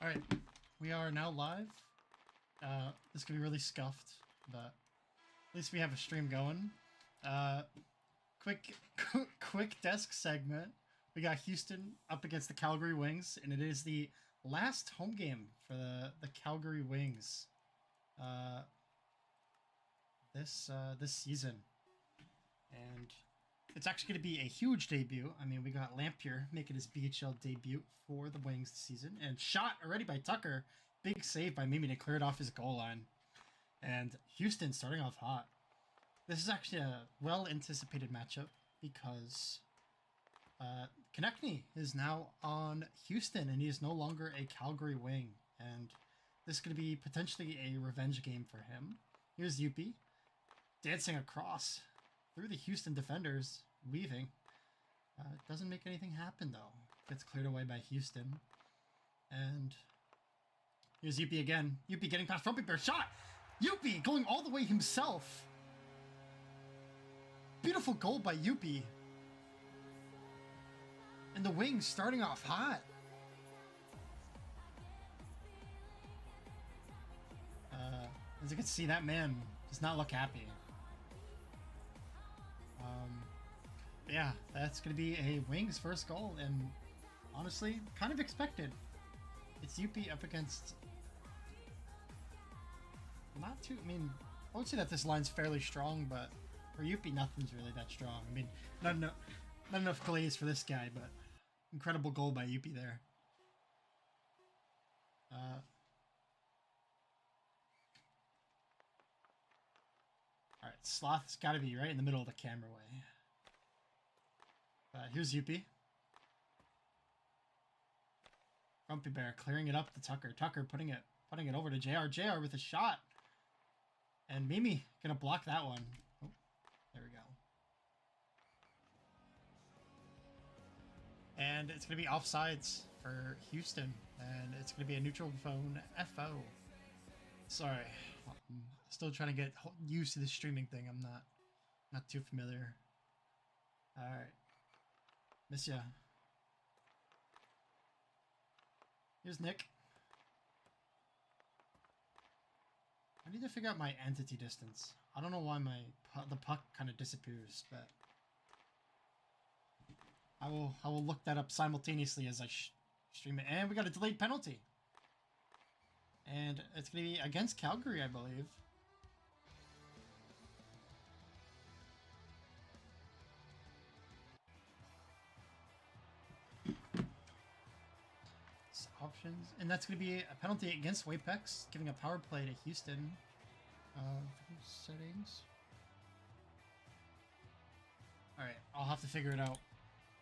Alright, we are now live. This could be really scuffed, but at least we have a stream going. Quick desk segment. We got Houston up against the Calgary Wings, and it is the last home game for the Calgary Wings this season. And it's actually going to be a huge debut. I mean, we got Lampier making his BHL debut for the Wings this season. And shot already by Tucker. Big save by Mimi to clear it off his goal line. And Houston starting off hot. This is actually a well-anticipated matchup because Konechny is now on Houston and he is no longer a Calgary Wing. And this is going to be potentially a revenge game for him. Here's Youppi dancing across through the Houston defenders, weaving. Doesn't make anything happen, though. Gets cleared away by Houston. And here's Youppi again. Youppi getting past Frumpy Bear. Shot! Youppi going all the way himself. Beautiful goal by Youppi. And the Wings starting off hot. As you can see, that man does not look happy. Yeah, that's going to be a Wings first goal, and honestly, kind of expected. It's Youppi up against... Not too... I mean, I would say that this line's fairly strong, but for Youppi, nothing's really that strong. I mean, not enough glaze for this guy, but incredible goal by Youppi there. Alright, Sloth's got to be right in the middle of the camera way. Here's Youppi. Frumpy Bear clearing it up to Tucker. Tucker putting it over to JR. JR with a shot. And Mimi gonna block that one. Oh, there we go. And it's gonna be offsides for Houston. And it's gonna be a neutral zone FO. Sorry. I'm still trying to get used to the streaming thing. I'm not too familiar. Alright. Miss ya. Here's Nick. I need to figure out my entity distance. I don't know why the puck kind of disappears, but I will look that up simultaneously as I stream it. And we got a delayed penalty. And it's going to be against Calgary, I believe. Options, and that's going to be a penalty against Apex, giving a power play to Houston. Settings. Alright, I'll have to figure it out.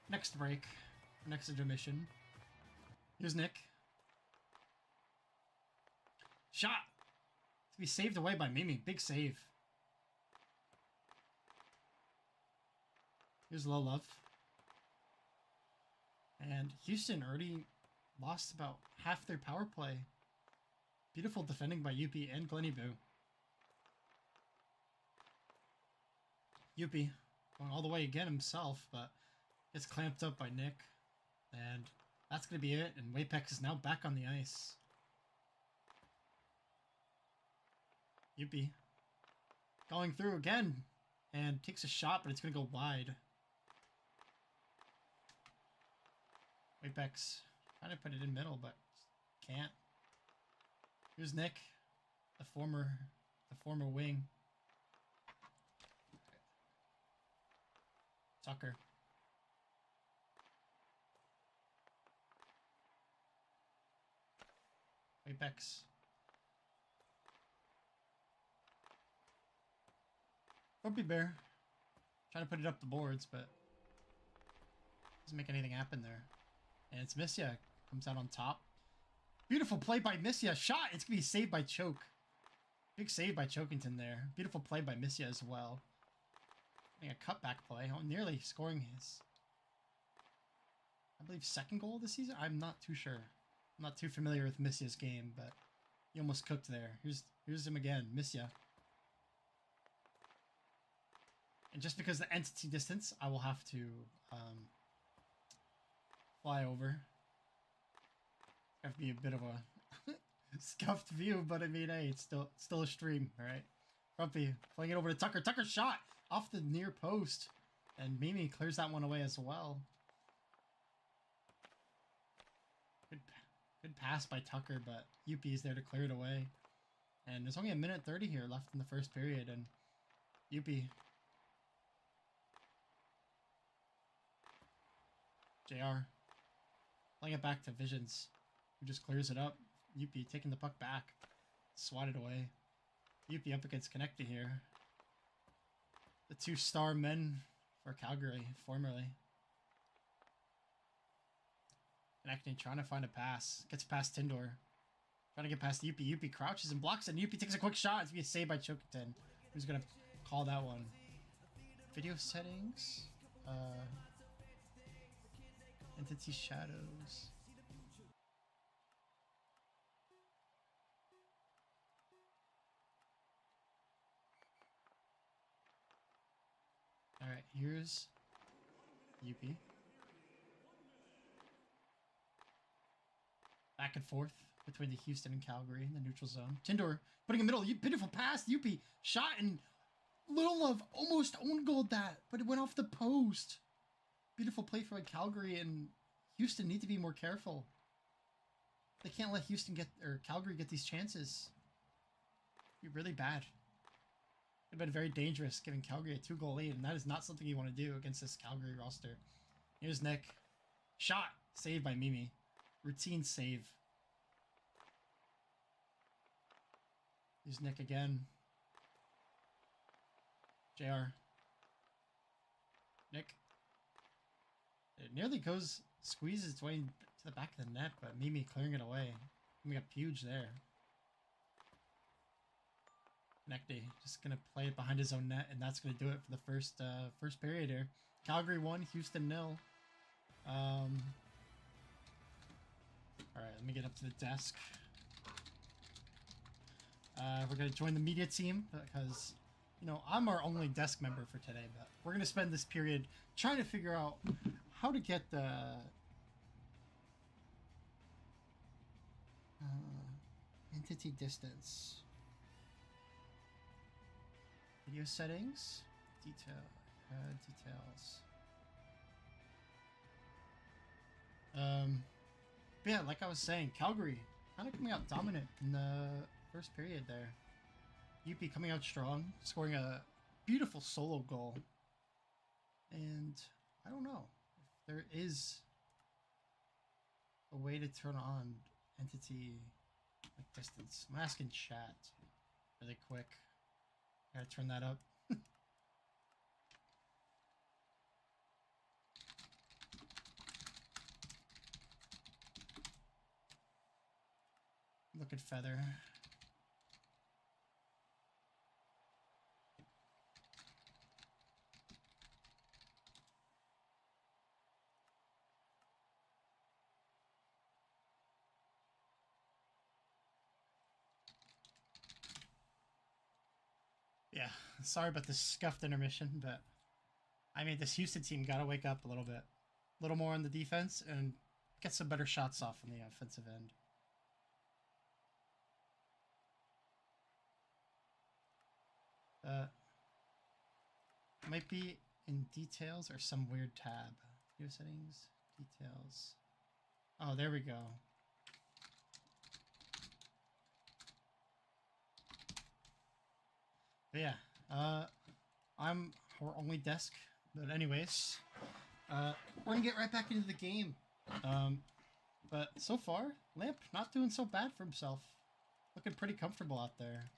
Next break, next intermission. Here's Nick. Shot! To be saved away by Mimi. Big save. Here's ohLuvv. And Houston already lost about half their power play. Beautiful defending by Youppi and Glenny Boo. Youppi going all the way again himself, but gets clamped up by Nick. And that's going to be it, and Apex is now back on the ice. Youppi going through again, and takes a shot, but it's going to go wide. Apex trying to put it in middle, but can't. Here's Nick, the former wing. Tucker. Apex. Frumpy Bear. Trying to put it up the boards, but doesn't make anything happen there. And it's Missia. Comes out on top. Beautiful play by Missia. Shot! It's going to be saved by Choke. Big save by Chokington there. Beautiful play by Missia as well. Getting a cutback play. Oh, nearly scoring his, I believe, second goal of the season? I'm not too sure. I'm not too familiar with Missia's game, but he almost cooked there. Here's him again. Missia. And just because the entity distance, I will have to fly over. Have to be a bit of a scuffed view, but I mean, hey, it's still a stream, all right? Grumpy playing it over to Tucker. Tucker shot off the near post, and Mimi clears that one away as well. Good pass by Tucker, but Youppi is there to clear it away. And there's only 1:30 here left in the first period, and Youppi. JR. Playing it back to Visions, who just clears it up. Youppi taking the puck back. Swatted away. Youppi up against Connecty here. The 2-star men for Calgary, formerly. Connecting, trying to find a pass. Gets past Tindor. Trying to get past Youppi. Youppi crouches and blocks it. And Youppi takes a quick shot. It's going to be a save by Chokitin. Who's going to call that one? Video settings. Entity shadows. Alright, here's Youppi. Back and forth between the Houston and Calgary in the neutral zone. Tindor putting a middle. Beautiful pass. Youppi shot, and ohLuvv almost own goaled that, but it went off the post. Beautiful play for Calgary, and Houston need to be more careful. They can't let Calgary get these chances. It'd be really bad. It'd been very dangerous giving Calgary a 2-goal lead, and that is not something you want to do against this Calgary roster. Here's Nick. Shot. Saved by Mimi. Routine save. Here's Nick again. JR. Nick. It nearly squeezes its way to the back of the net, but Mimi clearing it away. We got huge there. Connecty just gonna play it behind his own net, and that's gonna do it for the first period here. Calgary 1, Houston 0. Alright, let me get up to the desk. We're going to join the media team because, you know, I'm our only desk member for today, but we're going to spend this period trying to figure out how to get the entity distance. Video settings, details. But yeah, like I was saying, Calgary kind of coming out dominant in the first period there. Youppi coming out strong, scoring a beautiful solo goal. And I don't know if there is a way to turn on entity like distance. I'm asking chat really quick. Gotta turn that up. Look at Feather. Yeah, sorry about this scuffed intermission, but I mean, this Houston team gotta wake up a little bit. A little more on the defense and get some better shots off on the offensive end. Might be in details or some weird tab. Video settings, details. Oh, there we go. But yeah, I'm our only desk. But anyways, we're gonna get right back into the game. But so far, Lamp not doing so bad for himself. Looking pretty comfortable out there.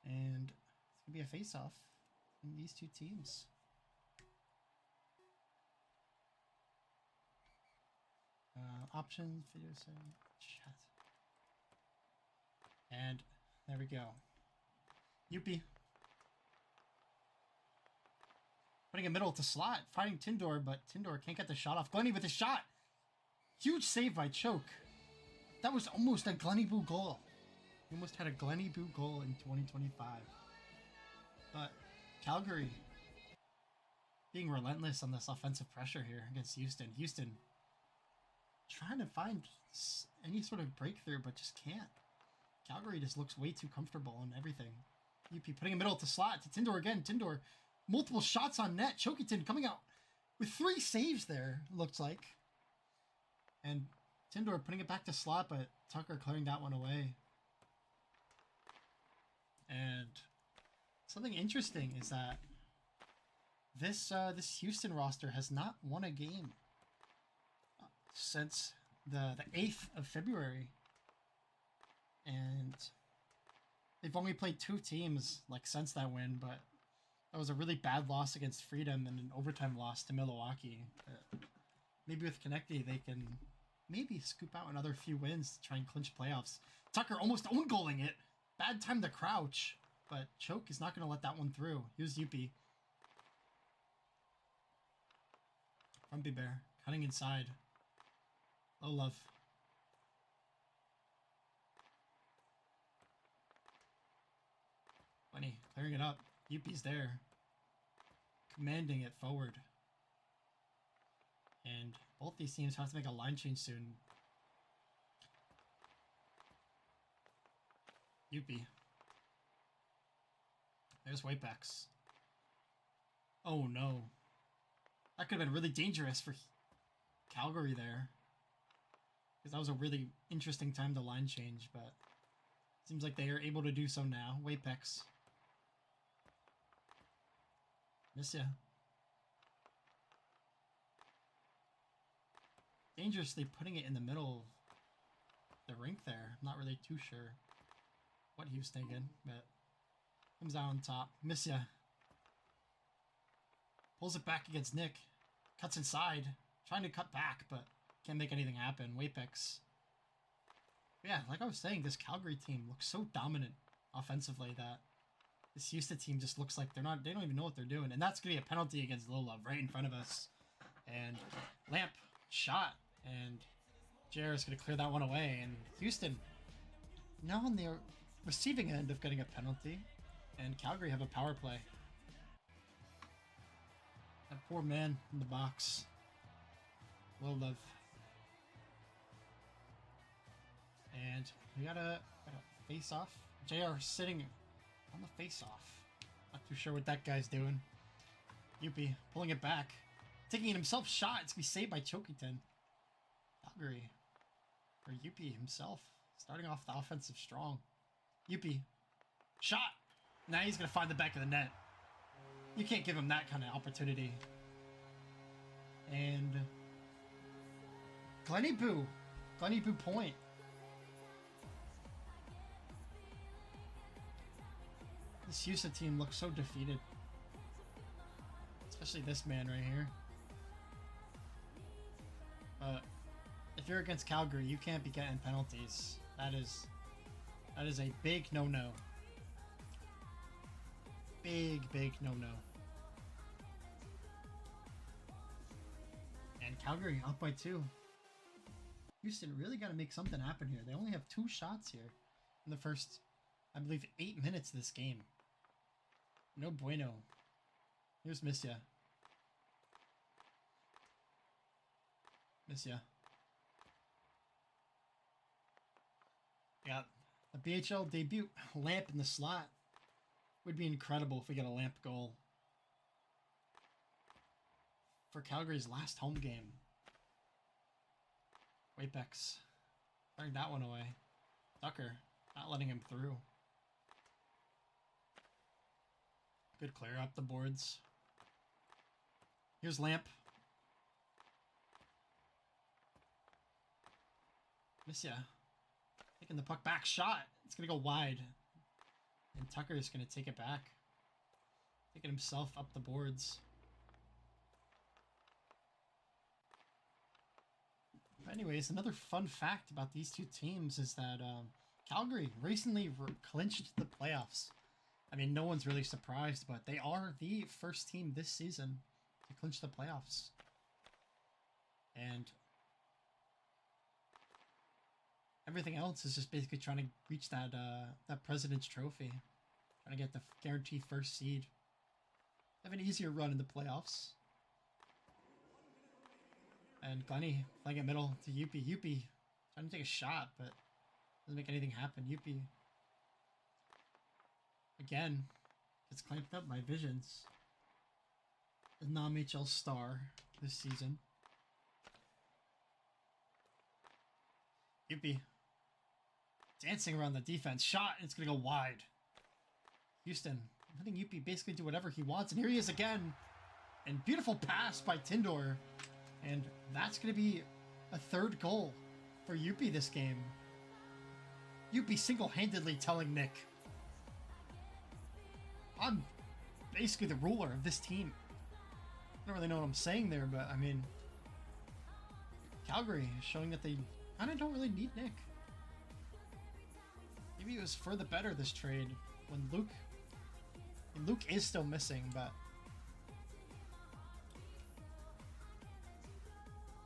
And it's going to be a face-off in these two teams. Options, video setting, chat. And there we go. Youppi. Putting a middle to slot, finding Tindor, but Tindor can't get the shot off. Glenny with a shot. Huge save by Choke. That was almost a Glenny Boo goal. We almost had a Glenny Boo goal in 2025. But Calgary. being relentless on this offensive pressure here against Houston. Houston trying to find any sort of breakthrough, but just can't. Calgary just looks way too comfortable on everything. Youppi putting a middle to slot to Tindor again. Tindor, multiple shots on net. Chokitin coming out with 3 saves there, looks like. And Tindor putting it back to slot, but Tucker clearing that one away. And something interesting is that this Houston roster has not won a game since the 8th of February. And they've only played 2 teams like since that win, but that was a really bad loss against Freedom and an overtime loss to Milwaukee. Maybe with Konecny they can maybe scoop out another few wins to try and clinch playoffs. Tucker almost own goaling it. Bad time to crouch, but Choke is not going to let that one through. Here's Youppi. Frumpy Bear cutting inside. ohLuvv. Funny, clearing it up. Youppi's there. Commanding it forward. And both these teams have to make a line change soon. Youppi. There's Whitebex. Oh no. That could have been really dangerous for Calgary there. Because that was a really interesting time to line change, but seems like they are able to do so now. Whitebex. Miss ya. Dangerously putting it in the middle of the rink there. I'm not really too sure what he was thinking, but comes out on top. Miss ya. Pulls it back against Nick. Cuts inside. Trying to cut back, but can't make anything happen. Whitebex. Yeah, like I was saying, this Calgary team looks so dominant offensively that this Houston team just looks like they don't even know what they're doing. And that's going to be a penalty against ohLuvv right in front of us. And Lamp shot. And JR is going to clear that one away. And Houston now on the receiving end of getting a penalty. And Calgary have a power play. That poor man in the box. ohLuvv. And we got a face off. JR sitting on the face off. Not too sure what that guy's doing. Youppi pulling it back. Taking it himself shot. It's going to be saved by Chokitin. Calgary. Or Youppi himself. Starting off the offensive strong. Youppi. Shot. Now he's going to find the back of the net. You can't give him that kind of opportunity. And Glenny Boo point. This Houston team looks so defeated. Especially this man right here. But if you're against Calgary, you can't be getting penalties. That is a big no-no. Big no-no. And Calgary up by 2. Houston really got to make something happen here. They only have 2 shots here in the first, I believe, 8 minutes of this game. No bueno. Here's Misya. Yeah, a BHL debut. Lamp in the slot. Would be incredible if we get a Lamp goal. For Calgary's last home game. Whitebex. Throwing that one away. Tucker. Not letting him through. Good clear up the boards. Here's Lamp. Misya. Taking the puck back. Shot. It's going to go wide. And Tucker is going to take it back. Taking himself up the boards. But anyways, another fun fact about these two teams is that Calgary recently clinched the playoffs. I mean, no one's really surprised, but they are the first team this season to clinch the playoffs. And everything else is just basically trying to reach that President's Trophy. Trying to get the guaranteed first seed. Have an easier run in the playoffs. And Glenny playing it middle to Youppi. Youppi trying to take a shot, but doesn't make anything happen. Youppi, again, gets clamped up by Visions. The non-HL star this season. Youppi dancing around the defense. Shot, and it's going to go wide. Houston letting Youppi basically do whatever he wants. And here he is again. And beautiful pass by Tindor. And that's going to be a third goal for Youppi this game. Youppi single-handedly telling Nick, I'm basically the ruler of this team. I don't really know what I'm saying there, but I mean, Calgary is showing that they kind of don't really need Nick. Maybe it was for the better this trade when Luke is still missing, but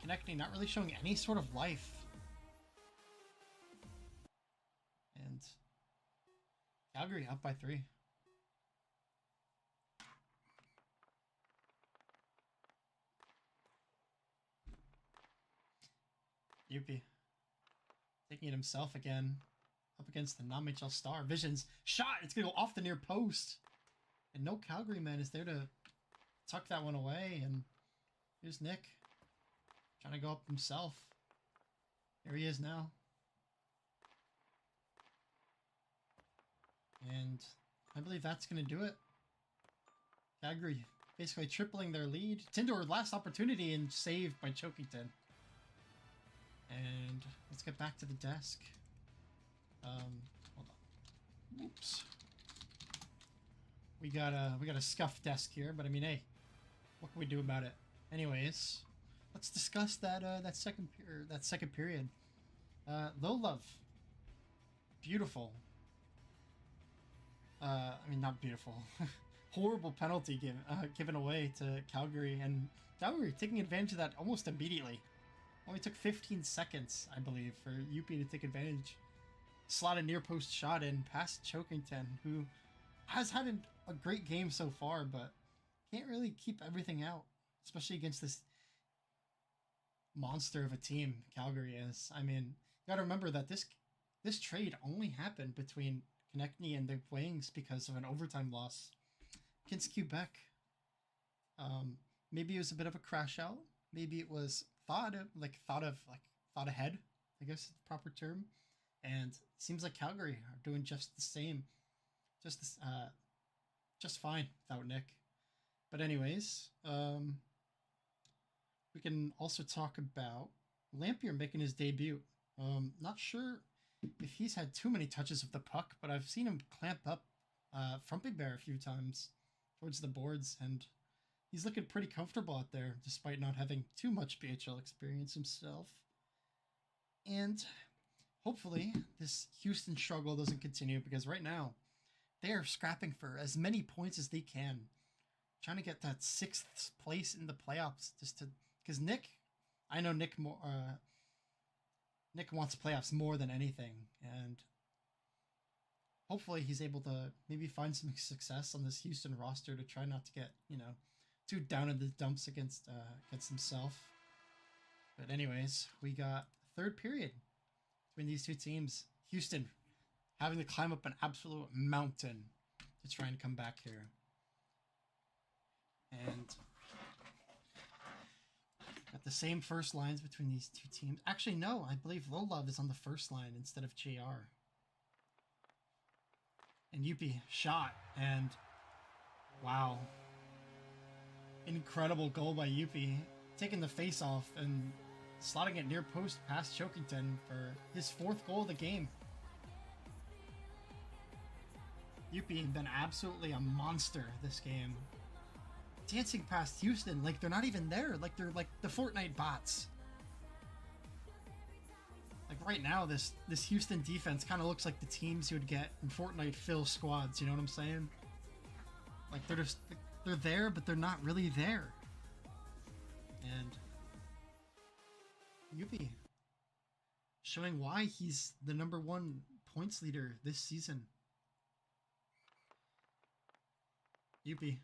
Konechny not really showing any sort of life. And Calgary up by 3. Youppi taking it himself again, up against the non-HL star. Visions shot. It's gonna go off the near post, and no Calgary man is there to tuck that one away. And here's Nick trying to go up himself. There he is now, and I believe that's gonna do it. Calgary basically tripling their lead. Tindor last opportunity and saved by Chokington. And let's get back to the desk. Hold on. Oops. We got a scuffed desk here, but I mean, hey, what can we do about it? Anyways, let's discuss that second period. ohLuvv, beautiful. I mean, not beautiful. Horrible penalty given away to Calgary, and Calgary taking advantage of that almost immediately. Only took 15 seconds, I believe, for Youppi to take advantage. Slot a near post shot in past Chokington, who has had a great game so far, but can't really keep everything out, especially against this monster of a team Calgary is. I mean, you gotta remember that this trade only happened between Konechny and the Wings because of an overtime loss against Quebec. Maybe it was a bit of a crash out. Maybe it was thought ahead, I guess is the proper term. And it seems like Calgary are doing just the same, just fine without Nick. But anyways, we can also talk about Lampier making his debut. Not sure if he's had too many touches of the puck, but I've seen him clamp up Frumpy Bear a few times towards the boards, and he's looking pretty comfortable out there, despite not having too much BHL experience himself. And hopefully this Houston struggle doesn't continue, because right now they are scrapping for as many points as they can, trying to get that 6th place in the playoffs. Because I know Nick wants playoffs more than anything, and hopefully he's able to maybe find some success on this Houston roster to try not to get, too down in the dumps against himself. But anyways, we got third period between these two teams. Houston having to climb up an absolute mountain to try and come back here. And got the same first lines between these two teams. Actually, no, I believe ohLuvv is on the first line instead of JR. And Youppi shot, and wow. Incredible goal by Youppi, taking the face off and slotting it near post past Chokington for his 4th goal of the game. Youppi has been absolutely a monster this game. Dancing past Houston like they're not even there, like they're like the Fortnite bots. Like right now, this Houston defense kind of looks like the teams you would get in Fortnite fill squads, you know what I'm saying? Like they're there, but they're not really there. And Youppi showing why he's the #1 points leader this season. Youppi.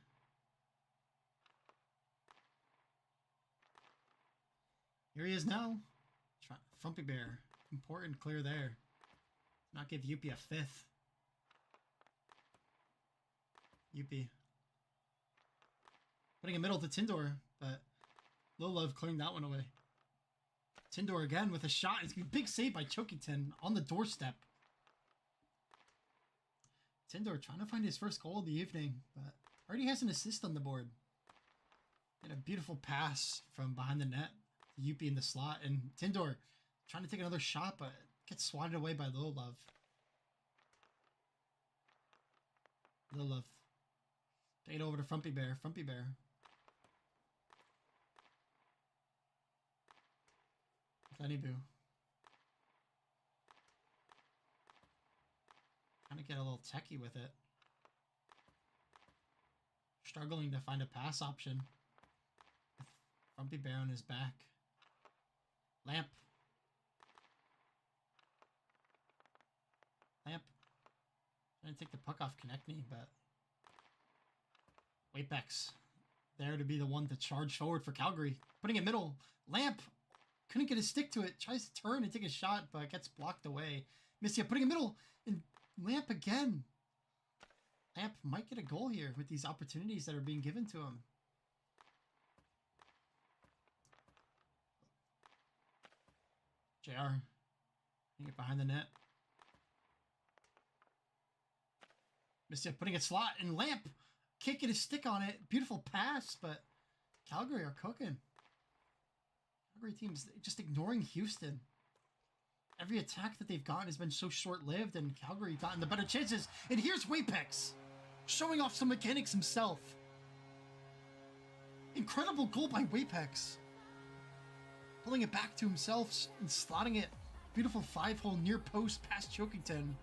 Here he is now. Frumpy Bear. Important clear there. Not give Youppi a 5th. Youppi. Putting a middle to Tindor, but ohLuvv clearing that one away. Tindor again with a shot. It's going to be a big save by Chokington on the doorstep. Tindor trying to find his first goal of the evening, but already has an assist on the board. And a beautiful pass from behind the net. Youppi in the slot, and Tindor trying to take another shot, but gets swatted away by ohLuvv. ohLuvv. Take it over to Frumpy Bear. Frumpy Bear. Glenny Boo. Trying to get a little techie with it. Struggling to find a pass option. Frumpy Bear on his back. Lamp. Lamp. Trying to take the puck off Konechny, but Wapex there to be the one to charge forward for Calgary. Putting it middle. Lamp couldn't get a stick to it. Tries to turn and take a shot, but gets blocked away. Missia putting it middle, and Lamp again. Lamp might get a goal here with these opportunities that are being given to him. JR. Get behind the net. Missia putting a slot, and Lamp can't get his stick on it. Beautiful pass, but Calgary are cooking. Calgary team's just ignoring Houston. Every attack that they've gotten has been so short-lived, and Calgary gotten the better chances. And here's Wapex showing off some mechanics himself. Incredible goal by Wapex. Pulling it back to himself and slotting it. Beautiful 5-hole near post past Chokington.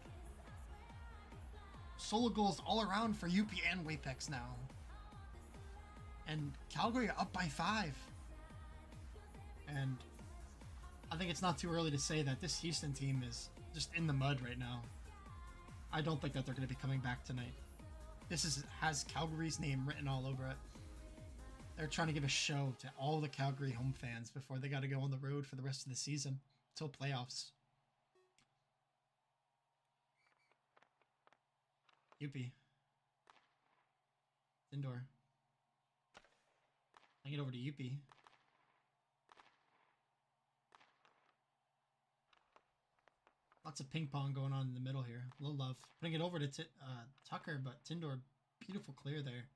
Solo goals all around for Youppi and Wapex now. And Calgary are up by 5. And I think it's not too early to say that this Houston team is just in the mud right now. I don't think that they're going to be coming back tonight. This has Calgary's name written all over it. They're trying to give a show to all the Calgary home fans before they got to go on the road for the rest of the season until playoffs. Youppi. Indoor. Bring it over to Youppi. Lots of ping pong going on in the middle here. ohLuvv. Putting it over to Tucker, but Tindor, beautiful clear there.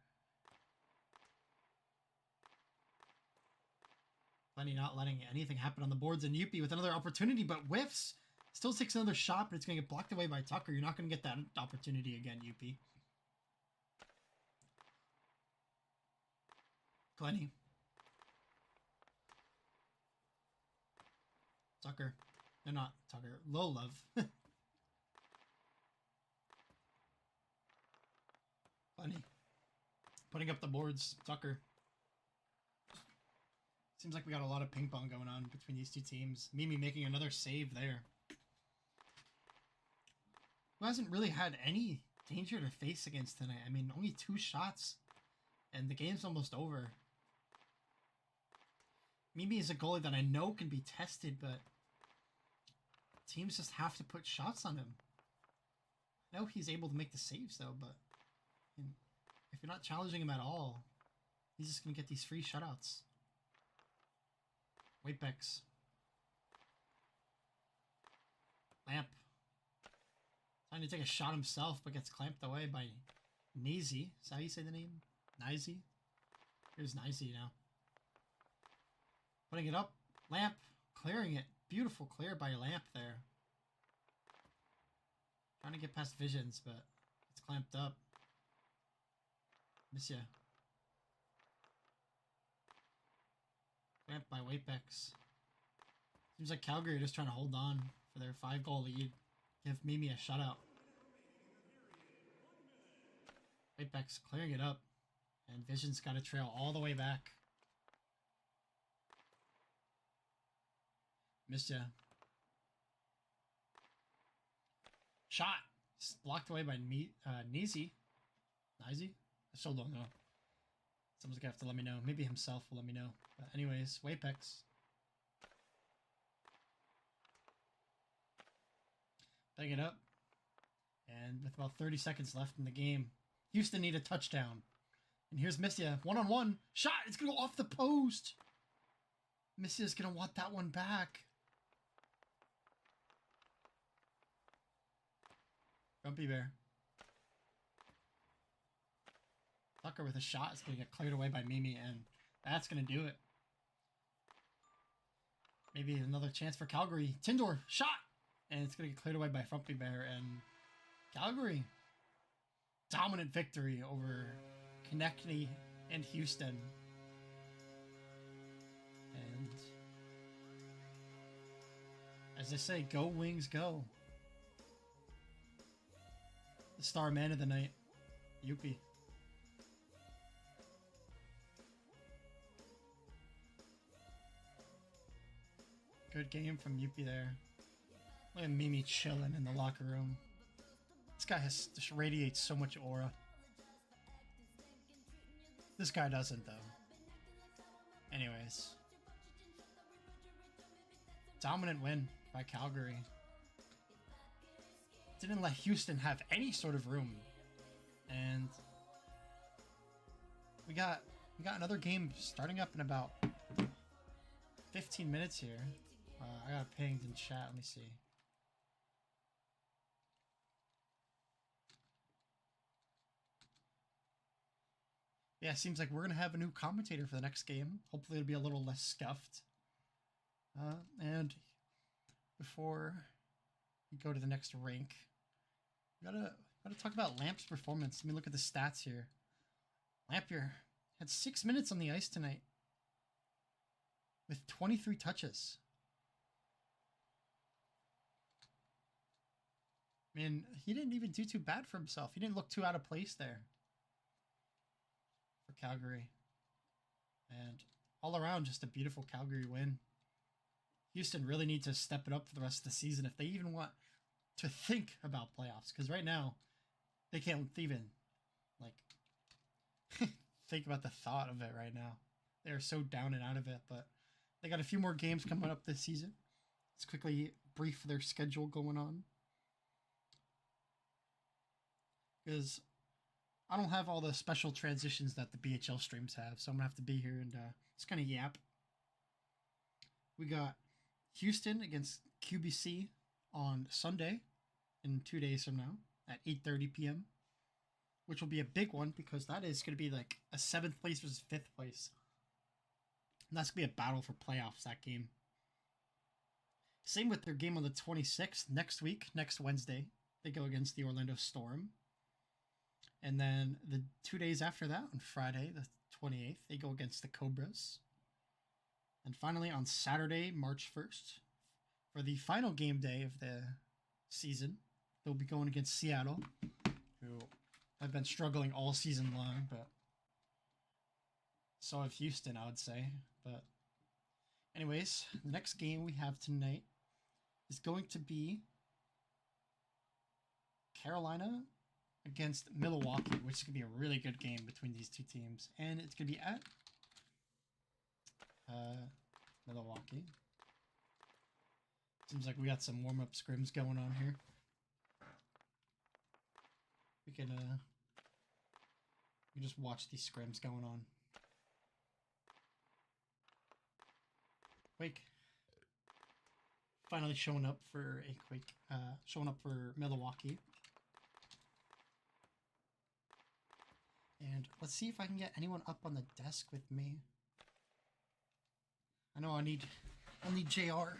Plenty not letting anything happen on the boards, and Youppi with another opportunity, but whiffs. Still takes another shot, but it's going to get blocked away by Tucker. You're not going to get that opportunity again, Youppi. Glenny. Tucker. No, not Tucker. ohLuvv. Glenny. Putting up the boards. Tucker. Seems like we got a lot of ping pong going on between these two teams. Mimi making another save there. Who hasn't really had any danger to face against tonight. I mean, only 2 shots, and the game's almost over. Mimi is a goalie that I know can be tested, but teams just have to put shots on him. I know he's able to make the saves, though, but if you're not challenging him at all, he's just going to get these free shutouts. Wapex. Lamp. Trying to take a shot himself, but gets clamped away by Nizy. Is that how you say the name? Nizy? Here's Nizy now. Putting it up. Lamp. Clearing it. Beautiful clear by Lamp there. Trying to get past Visions, but it's clamped up. Miss ya. Clamped by Wapex. Seems like Calgary are just trying to hold on for their 5-goal lead. Give Mimi a shutout. Wapex clearing it up. And Vision's got to trail all the way back. Missed ya. Shot. Blocked away by Nizy. Nizy? I still don't know. Someone's gonna have to let me know. Maybe himself will let me know. But anyways, Wapex. Setting it up. And with about 30 seconds left in the game, Houston need a touchdown. And here's Missia, one-on-one. Shot! It's going to go off the post. Missia's going to want that one back. Grumpy Bear. Tucker with a shot is going to get cleared away by Mimi, and that's going to do it. Maybe another chance for Calgary. Tindor, shot! And it's going to get cleared away by Grumpy Bear, and Calgary. Dominant victory over Konechny and Houston. And as they say, go Wings, go. The star man of the night, Youppi. Good game from Youppi there. Look at Mimi chilling in the locker room. This guy just radiates so much aura. This guy doesn't, though. Anyways. Dominant win by Calgary. Didn't let Houston have any sort of room. And we got another game starting up in about 15 minutes here. I got pinged in chat. Let me see. Yeah, it seems like we're going to have a new commentator for the next game. Hopefully it'll be a little less scuffed. And before we go to the next rank, we gotta talk about Lamp's performance. Let me look at the stats here. Lampier had 6 minutes on the ice tonight with 23 touches. I mean, he didn't even do too bad for himself. He didn't look too out of place there for Calgary. And all around, just a beautiful Calgary win. Houston really needs to step it up for the rest of the season if they even want to think about playoffs. Because right now, they can't even, like, think about the thought of it right now. They're so down and out of it. But they got a few more games coming up this season. Let's quickly brief their schedule going on. Because I don't have all the special transitions that the BHL streams have, so I'm going to have to be here and just kind of yap. We got Houston against QBC on Sunday in 2 days from now at 8:30 p.m., which will be a big one because that is going to be like a 7th place versus 5th place. And that's going to be a battle for playoffs, that game. Same with their game on the 26th, next week, next Wednesday. They go against the Orlando Storm. And then the 2 days after that, on Friday, the 28th, they go against the Cobras. And finally, on Saturday, March 1st, for the final game day of the season, they'll be going against Seattle, who have been struggling all season long, but so have Houston, I would say. But anyways, the next game we have tonight is going to be Carolina against Milwaukee, which is going to be a really good game between these two teams. And it's going to be at Milwaukee. Seems like we got some warm-up scrims going on here. We can just watch these scrims going on. Quake finally showing up for a Quake, showing up for Milwaukee. And let's see if I can get anyone up on the desk with me. I know I'll need JR.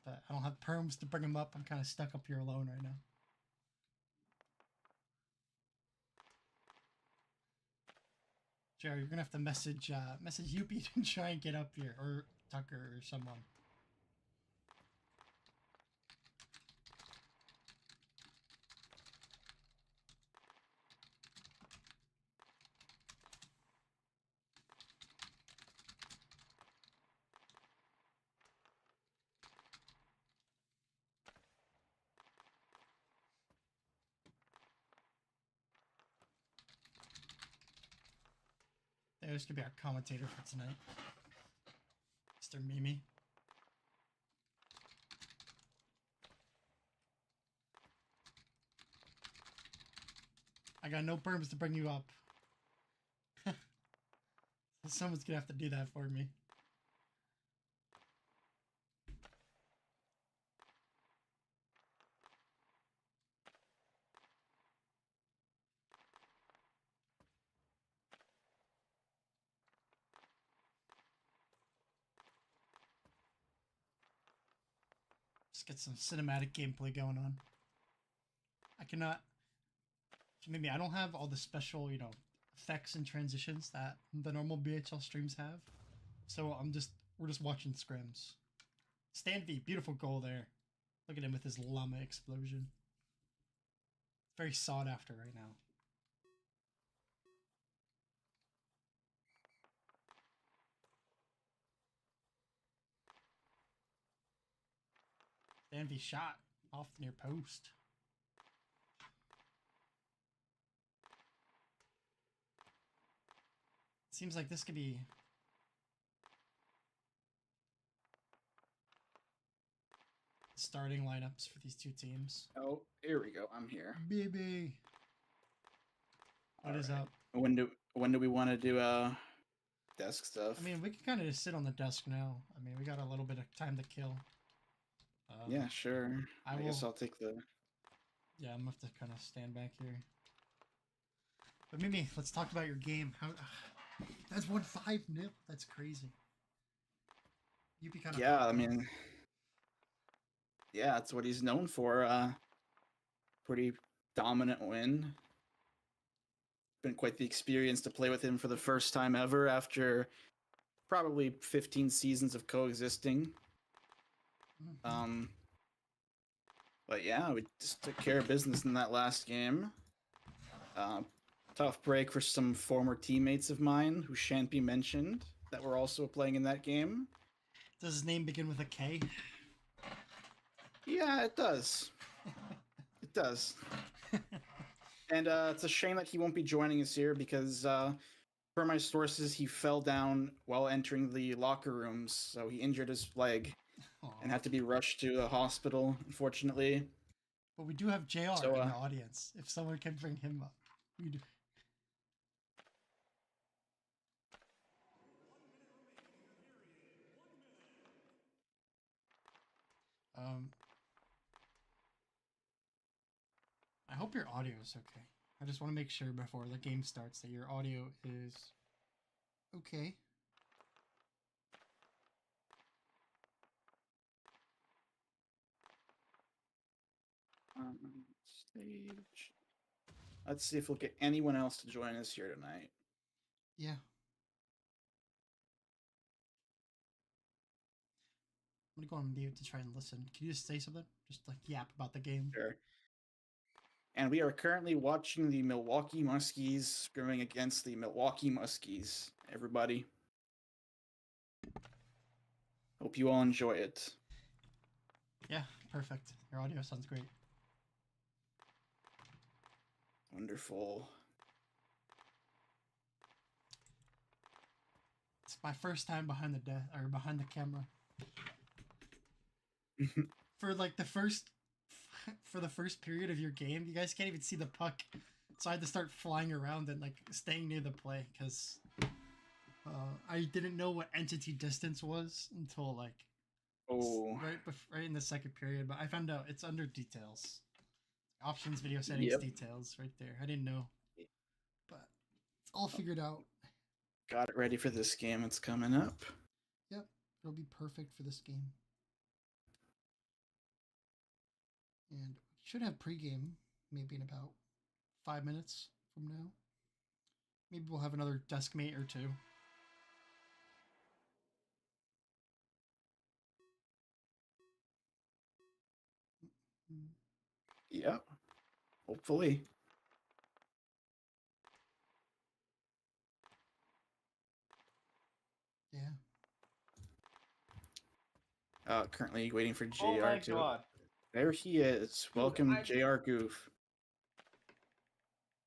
But I don't have perms to bring him up. I'm kind of stuck up here alone right now. JR, you're going to have to message Youppi to try and get up here. Or Tucker or someone. There's going to be our commentator for tonight. Mr. Mimi. I got no perms to bring you up. Someone's gonna have to do that for me. Just get some cinematic gameplay going on. I cannot... Maybe I don't have all the special, you know, effects and transitions that the normal BHL streams have. So we're just watching scrims. Stan V, beautiful goal there. Look at him with his llama explosion. Very sought after right now. Stan V shot off the near post. Seems like this could be starting lineups for these two teams. Oh, here we go. I'm here. Baby. What is up? When do we want to do desk stuff? I mean, we can kind of just sit on the desk now. I mean, we got a little bit of time to kill. Yeah, sure. I guess I'll take the... Yeah, I'm gonna have to kind of stand back here. But Mimi, let's talk about your game. How... That's 1-5-0. That's crazy. Youppi kind of... Yeah, I mean... Yeah, that's what he's known for. Pretty dominant win. Been quite the experience to play with him for the first time ever after probably 15 seasons of coexisting. But yeah, we just took care of business in that last game. Tough break for some former teammates of mine who shan't be mentioned that were also playing in that game. Does his name begin with a K? Yeah, it does. It does. And it's a shame that he won't be joining us here because, per my sources, he fell down while entering the locker rooms, so he injured his leg. Aww. And had to be rushed to the hospital, unfortunately. But we do have JR in the audience. If someone can bring him up, we do. I hope your audio is okay. I just want to make sure before the game starts that your audio is okay. Stage. Let's see if we'll get anyone else to join us here tonight. Yeah. I'm gonna go on mute to try and listen. Can you just say something? Just like yap about the game. Sure. And we are currently watching the Milwaukee Muskies scrimming against the Milwaukee Muskies. Everybody. Hope you all enjoy it. Yeah, perfect. Your audio sounds great. Wonderful. It's my first time behind the camera. For like the first period of your game, you guys can't even see the puck, so I had to start flying around and like staying near the play because I didn't know what entity distance was until like right in the second period. But I found out it's under details, options, video settings, details, right there. I didn't know, but it's all figured out. Got it ready for this game. It's coming up. Yep, it'll be perfect for this game. And we should have pregame maybe in about 5 minutes from now. Maybe we'll have another desk mate or two. Yeah, hopefully. Yeah. Currently waiting for JR Oh my to... God. There he is. Welcome, JR Goof.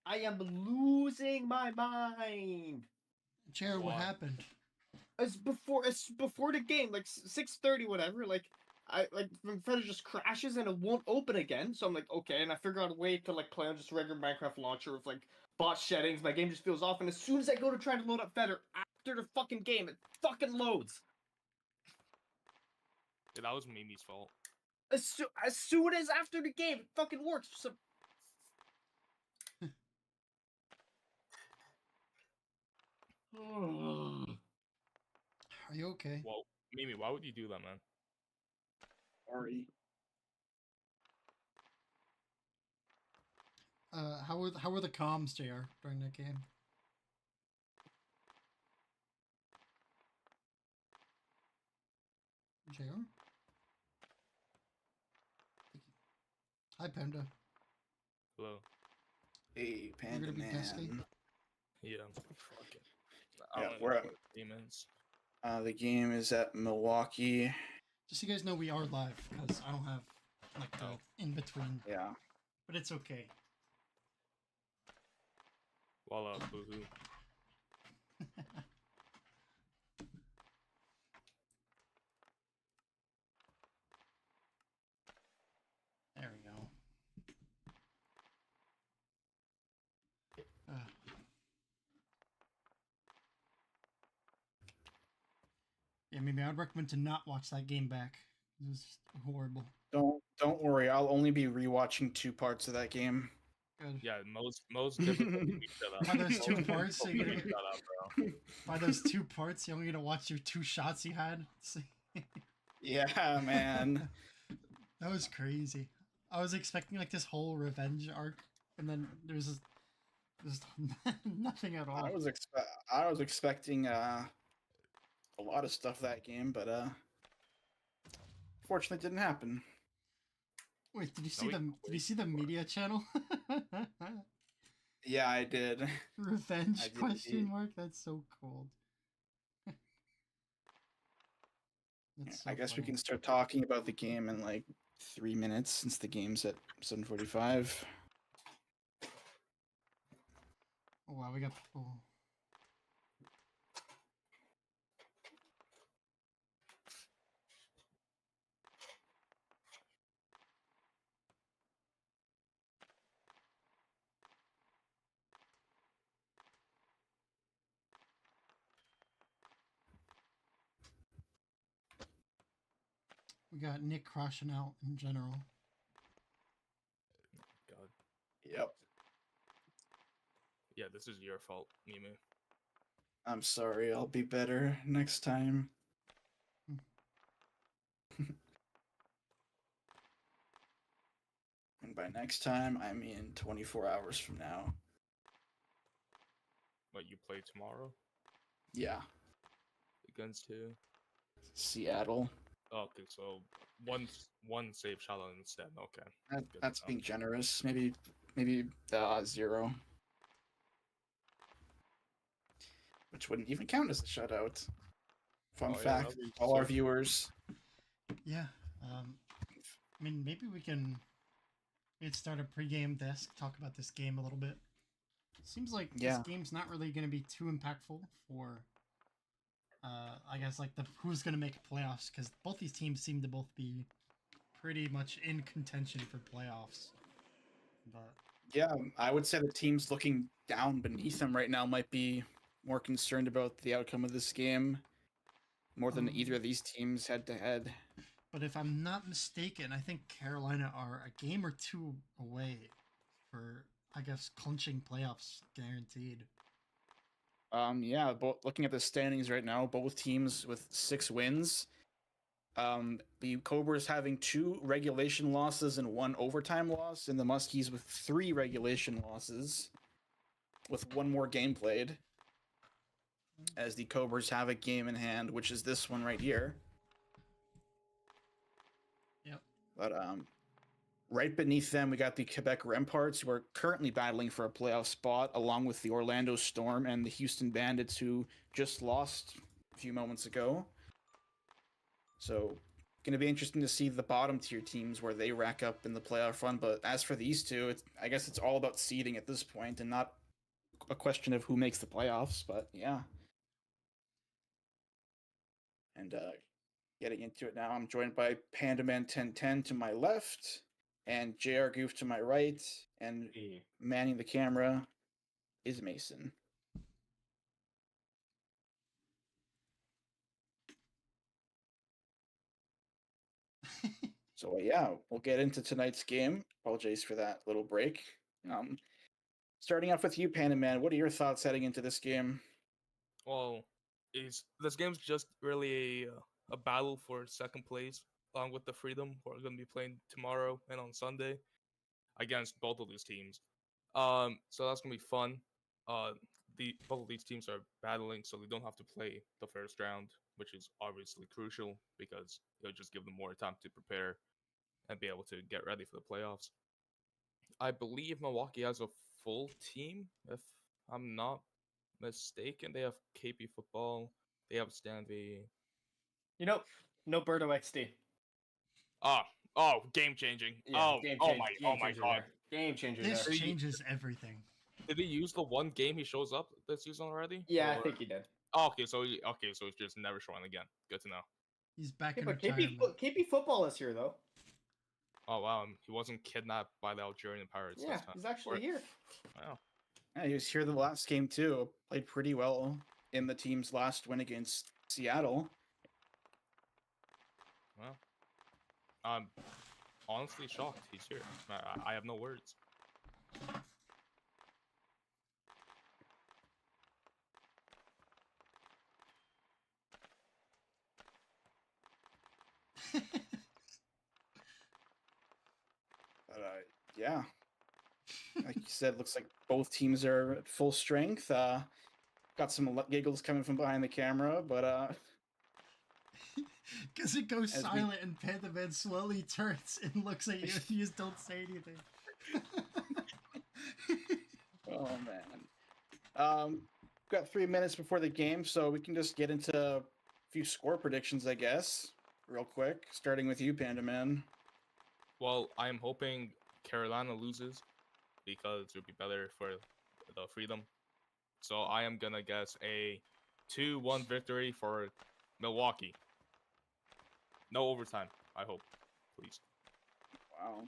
I am losing my mind. Chair, what happened? It's before the game, like 6:30, whatever. Like the Feder just crashes and it won't open again. So I'm like, okay, and I figure out a way to like play on just regular Minecraft launcher with like bot settings. My game just feels off, and as soon as I go to try to load up Feder after the fucking game, it fucking loads. Yeah, that was Mimi's fault. As soon as after the game, it fucking works. So... Are you okay? Well, Mimi, why would you do that, man? Sorry. How were the comms, JR, during that game? JR? Hi, Panda. Hello. Hey, Panda gonna be pesky? Man. Yeah. Fuck it. Yeah, we're at, demons. the game is at Milwaukee. Just so you guys know, we are live, because I don't have, like, the in-between. Yeah. But it's okay. Voila, boo-hoo. There we go. Yeah, maybe I would recommend to not watch that game back. It was horrible. Don't worry, I'll only be rewatching 2 parts of that game. Good. Yeah, most difficult to be shut up. By those 2 parts, so you're gonna Shut up, bro. by those 2 parts, you're only gonna watch your 2 shots you had. Yeah, man. That was crazy. I was expecting like this whole revenge arc, and then there's just nothing at all. I was expecting a lot of stuff that game, but fortunately, it didn't happen. Wait, did you see the media channel? Yeah, I did. Revenge I did question indeed. mark? That's so cold. That's so I guess we funny. can start talking about the game in like 3 minutes since the game's at 7:45. Oh wow, we got people. We got Nick crashing out in general. God. Yep. Yeah, this is your fault, Mimi. I'm sorry. I'll be better next time. And by next time, I mean 24 hours from now. What, you play tomorrow? Yeah. Against who? Seattle. Oh, okay, so one save shot instead. Okay. Good That's to know. being generous. Maybe 0. Which wouldn't even count as a shutout. Fun Oh, yeah, fact, that'd be all our sick. viewers. Yeah. I mean, maybe we'd start a pregame desk, talk about this game a little bit. Seems like Yeah. this game's not really going to be too impactful for, I guess, like who's going to make playoffs, because both these teams seem to both be pretty much in contention for playoffs. But Yeah, I would say the teams looking down beneath them right now might be more concerned about the outcome of this game more than either of these teams head to head. But if I'm not mistaken, I think Carolina are a game or 2 away for, I guess, clinching playoffs guaranteed. Yeah, looking at the standings right now, both teams with 6 wins. The Cobras having 2 regulation losses and 1 overtime loss, and the Muskies with 3 regulation losses, with 1 more game played. As the Cobras have a game in hand, which is this one right here. Yep. But right beneath them, we got the Quebec Remparts, who are currently battling for a playoff spot, along with the Orlando Storm and the Houston Bandits, who just lost a few moments ago. So, going to be interesting to see the bottom tier teams where they rack up in the playoff run. But as for these two, I guess it's all about seeding at this point, and not a question of who makes the playoffs. But yeah. And Getting into it now. I'm joined by PandaMan1010 to my left, and JR Goof to my right, and manning the camera is Mason. So yeah, we'll get into tonight's game. Apologize for that little break. Starting off with you, PandaMan, what are your thoughts heading into this game? Well, this game's just really a battle for second place, along with the Freedom, who are going to be playing tomorrow and on Sunday against both of these teams. So that's gonna be fun. Both of these teams are battling, so they don't have to play the first round, which is obviously crucial because it'll just give them more time to prepare and be able to get ready for the playoffs. I believe Milwaukee has a full team, if I'm not mistaken. They have KP football. They have Stanley. You know, no Birdo XD. Oh, game changing. Yeah, oh my god. Game changer This there. changes everything. Did he use the one game he shows up this season already? Yeah, Or- I think he did. Oh, okay, so it's just never showing again. Good to know. He's back Yeah, in but retirement. KP football is here though. Oh wow, he wasn't kidnapped by the Algerian pirates Yeah, this time. he's actually Or- here. Wow. Yeah, he was here the last game too. Played pretty well in the team's last win against Seattle. Well, I'm honestly shocked he's here. I have no words. But yeah, like you said, looks like both teams are at full strength. Got some giggles coming from behind the camera, but Because it goes As we- silent and PandaMan slowly turns and looks at you and you just don't say anything. oh man. Got 3 minutes before the game, so we can just get into a few score predictions, I guess, real quick. Starting with you, PandaMan. Well, I'm hoping Carolina loses because it would be better for the Freedom. So I am gonna guess a 2-1 victory for Milwaukee. No overtime, I hope. Please. Wow.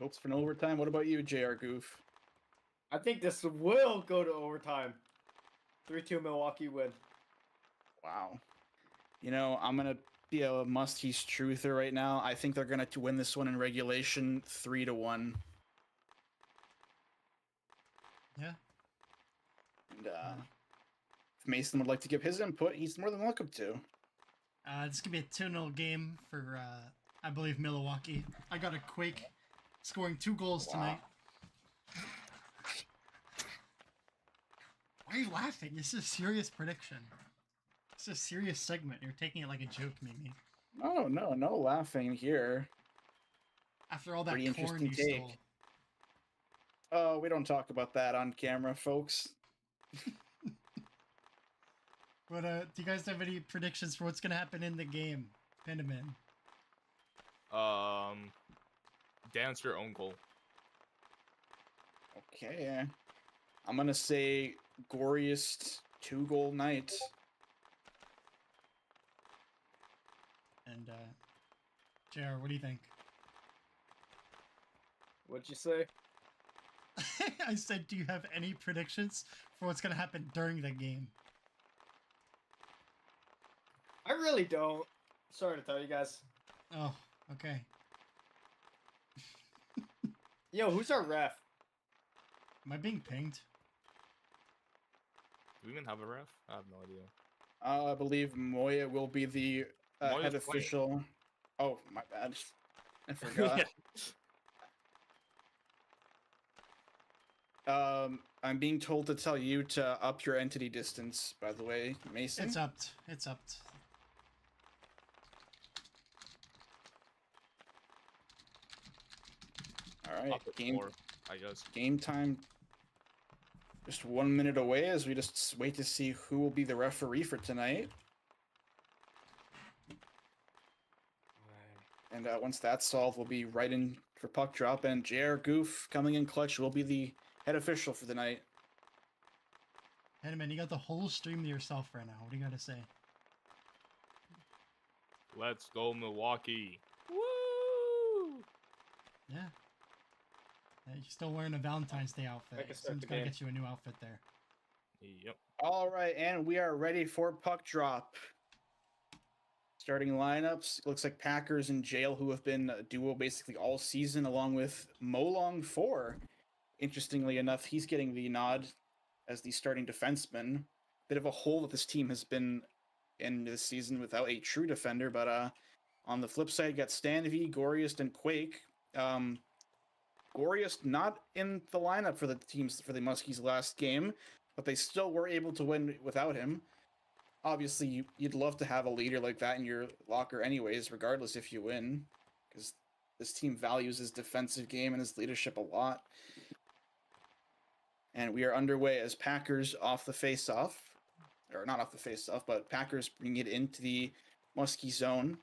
Hopes for no overtime. What about you, JR Goof? I think this will go to overtime. 3-2 Milwaukee win. Wow. You know, I'm gonna be a must-he's truther right now. I think they're gonna win this one in regulation 3-1. Yeah. And if Mason would like to give his input, he's more than welcome to. It's going to be a 2-0 game for, I believe, Milwaukee. I got a Quake scoring 2 goals Wow. tonight. Why are you laughing? This is a serious prediction. It's a serious segment. You're taking it like a joke, Mimi. No laughing here. After all that Pretty corn interesting you take. stole. Oh, we don't talk about that on camera, folks. But do you guys have any predictions for what's gonna happen in the game, PandaMan? Dance your own goal. Okay. I'm gonna say goriest 2-goal night. And JR, what do you think? What'd you say? I said, do you have any predictions for what's gonna happen during the game? I really don't. Sorry to tell you guys. Oh, okay. Yo, who's our ref? Am I being pinged? Do we even have a ref? I have no idea. I believe Moya will be the Moya's head playing. official. Oh, my bad. I forgot. I'm being told to tell you to up your entity distance, by the way, Mason. It's upped. It's upped. All right, Up at game 4, I guess. game time. Just 1 minute away as we just wait to see who will be the referee for tonight. And once that's solved, we'll be right in for puck drop. And JR Goof coming in clutch will be the head official for the night. PandaMan, you got the whole stream to yourself right now. What do you gotta say? Let's go, Milwaukee. Woo! Yeah. You're still wearing a Valentine's Day outfit. I can start Someone's the got to game. get you a new outfit there. Yep. All right, and we are ready for puck drop. Starting lineups, looks like Packers and Jail, who have been a duo basically all season, along with Molong 4. Interestingly enough, he's getting the nod as the starting defenseman. Bit of a hole that this team has been in this season without a true defender, but on the flip side, you got Stanvey, Goriest, and Quake. Goriest not in the lineup for the Muskies last game, but they still were able to win without him. Obviously, you'd love to have a leader like that in your locker anyways, regardless if you win, because this team values his defensive game and his leadership a lot. And we are underway as Packers off the face-off. Or not off the face-off, but Packers bring it into the Muskie zone.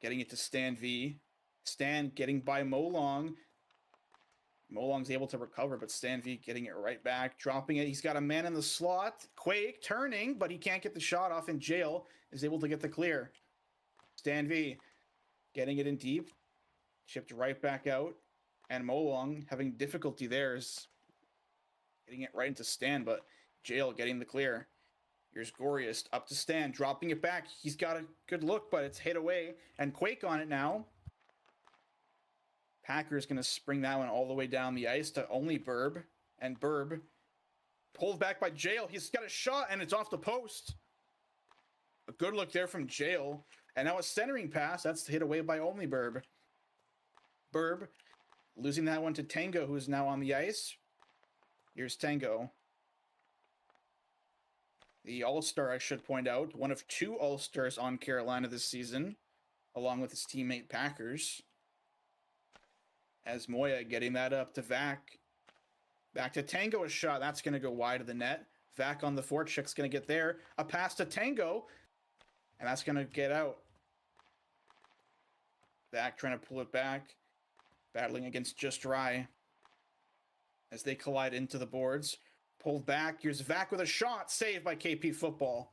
Getting it to Stan V. Stan getting by Molong. Molong's able to recover, but Stan V getting it right back, dropping it. He's got a man in the slot. Quake turning, but he can't get the shot off in Jail. Is able to get the clear. Stan V getting it in deep. Chipped right back out. And Molong having difficulty there is getting it right into Stan, but Jail getting the clear. Here's Goriest up to Stan, dropping it back. He's got a good look, but it's hit away. And Quake on it now. Packers going to spring that one all the way down the ice to only Burb. And Burb pulled back by Jail. He's got a shot, and it's off the post. A good look there from Jail. And now a centering pass. That's hit away by only Burb. Burb losing that one to Tango, who is now on the ice. Here's Tango. The All-Star, I should point out. One of 2 All-Stars on Carolina this season, along with his teammate Packers. As Moya getting that up to Vac. Back to Tango, a shot. That's going to go wide of the net. Vac on the forecheck's going to get there. A pass to Tango. And that's going to get out. Vac trying to pull it back. Battling against Just Rye. As they collide into the boards. Pulled back. Here's Vac with a shot. Saved by KP Football.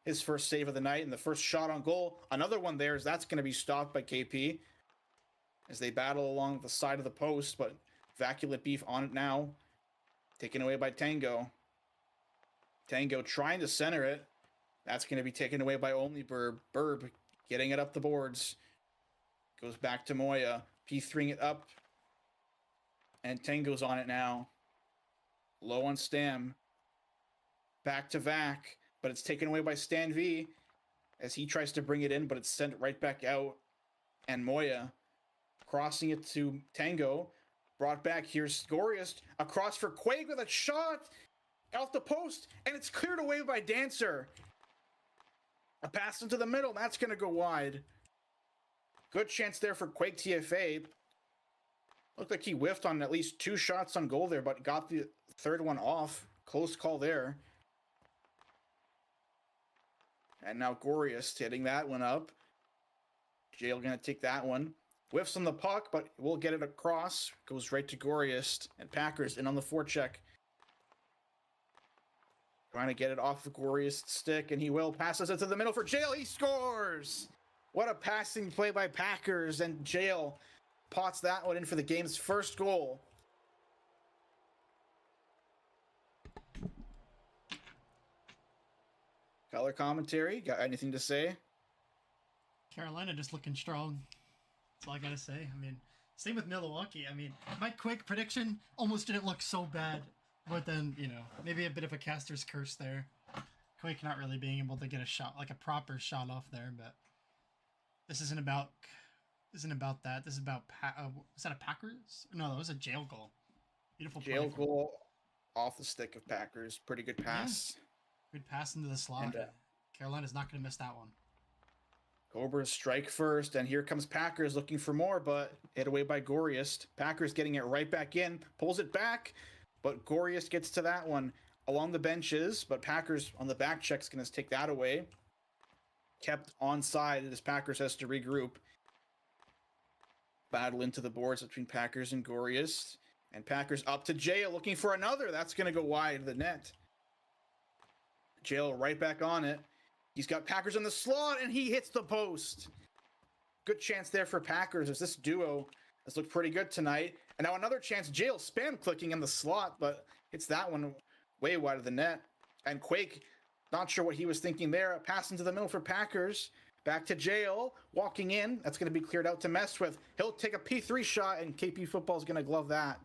His first save of the night and the first shot on goal. Another one there as that's going to be stopped by KP. As they battle along the side of the post, but Vaculate Beef on it now. Taken away by Tango. Tango trying to center it. That's going to be taken away by only Burb. Burb getting it up the boards. Goes back to Moya. P3ing it up. And Tango's on it now. Low on Stam. Back to Vac. But it's taken away by Stan V. As he tries to bring it in, but it's sent right back out. And Moya crossing it to Tango. Brought back. Here's Goriest. Across for Quake with a shot. Off the post. And it's cleared away by Dancer. A pass into the middle. That's going to go wide. Good chance there for Quake TFA. Looked like he whiffed on at least 2 shots on goal there, but got the third one off. Close call there. And now Goriest hitting that one up. Jail going to take that one. Whiffs on the puck, but we'll get it across. Goes right to Goriest. And Packers in on the forecheck. Trying to get it off the Goriest stick, and he will. Passes it to the middle for Jail. He scores! What a passing play by Packers, and Jail pots that one in for the game's first goal. Color commentary, got anything to say? Carolina just looking strong. That's all I gotta say. I mean, same with Milwaukee. I mean, my quick prediction almost didn't look so bad, but then, you know, maybe a bit of a caster's curse there. Quake not really being able to get a shot, like a proper shot off there, but this isn't about that. This is about was that a Packers? No, that was a Jail goal. Beautiful play. Jail goal off the stick of Packers. Pretty good pass. Yeah. Good pass into the slot. And, Carolina's not going to miss that one. Cobras strike first, and here comes Packers looking for more, but hit away by Goriest. Packers getting it right back in, pulls it back, but Goriest gets to that one along the benches, but Packers on the back check's going to take that away. Kept onside as Packers has to regroup. Battle into the boards between Packers and Goriest. And Packers up to Jail looking for another. That's going to go wide of the net. Jail right back on it. He's got Packers in the slot, and he hits the post. Good chance there for Packers, as this duo has looked pretty good tonight. And now another chance. Jail spam clicking in the slot, but hits that one way wide of the net. And Quake, not sure what he was thinking there. A pass into the middle for Packers. Back to Jail, walking in. That's going to be cleared out to mess with. He'll take a P3 shot, and KP Football is going to glove that.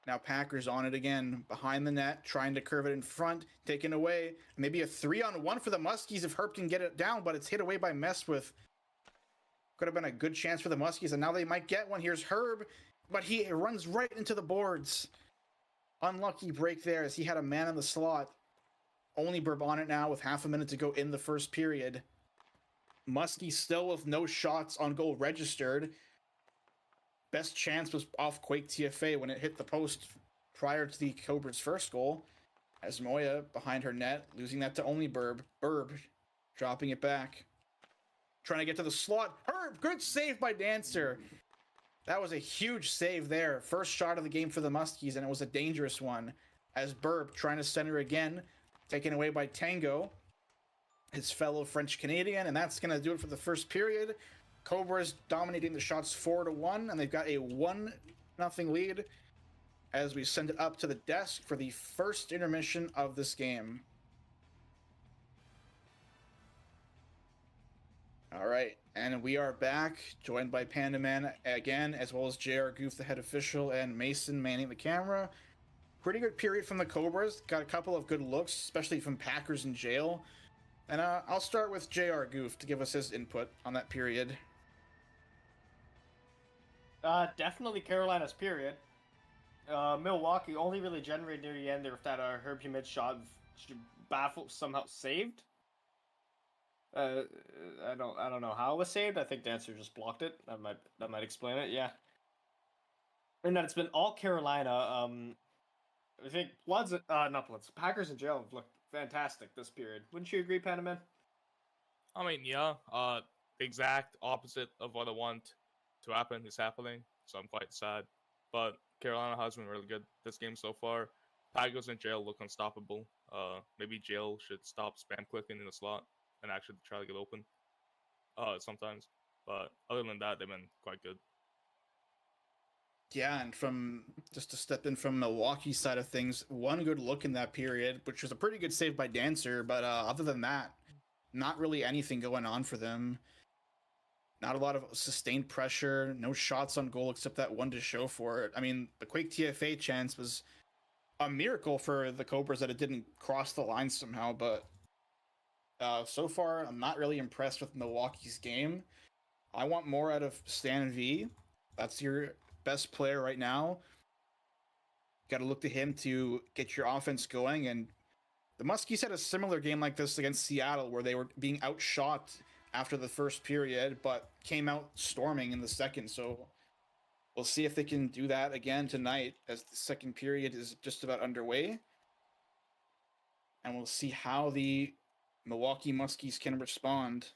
Now Packers on it again, behind the net, trying to curve it in front, taken away. Maybe a 3-on-1 for the Muskies if Herb can get it down, but it's hit away by Messwith. Could have been a good chance for the Muskies, and now they might get one. Here's Herb, but he runs right into the boards. Unlucky break there as he had a man in the slot. Only Burb on it now with half a minute to go in the first period. Muskies still with no shots on goal registered. Best chance was off Quake TFA when it hit the post prior to the Cobra's first goal. As Moya behind her net, losing that to only Burb. Burb dropping it back. Trying to get to the slot. Herb, good save by Dancer. That was a huge save there. First shot of the game for the Muskies, and it was a dangerous one. As Burb trying to center again, taken away by Tango, his fellow French-Canadian, and that's going to do it for the first period. Cobra's dominating the shots 4-1, and they've got a 1-0 lead as we send it up to the desk for the first intermission of this game. All right, and we are back, joined by Panda Man again, as well as JR Goof, the head official, and Mason manning the camera. Pretty good period from the Cobras. Got a couple of good looks, especially from Packers in jail. And I'll start with JR Goof to give us his input on that period. Definitely Carolina's period. Milwaukee only really generated near the end there with that Herb Humid shot baffled, somehow saved. I don't know how it was saved. I think Dancer just blocked it. That might explain it. Yeah. And then it's been all Carolina. I think Packers in jail have looked fantastic this period. Wouldn't you agree, Panaman? I mean, yeah. The exact opposite of what I want to happen is happening, so I'm quite sad. But Carolina has been really good this game so far. Packers in jail look unstoppable. Maybe jail should stop spam clicking in the slot and actually try to get open sometimes. But other than that, they've been quite good. Yeah, and from just to step in from Milwaukee's side of things, one good look in that period, which was a pretty good save by Dancer, but other than that, not really anything going on for them. Not a lot of sustained pressure, no shots on goal except that one to show for it. I mean, the Quake TFA chance was a miracle for the Cobras that it didn't cross the line somehow, but so far, I'm not really impressed with Milwaukee's game. I want more out of Stan V. That's your best player right now. Got to look to him to get your offense going. And the Muskies had a similar game like this against Seattle where they were being outshot after the first period, but came out storming in the second. So we'll see if they can do that again tonight as the second period is just about underway. And we'll see how the Milwaukee Muskies can respond.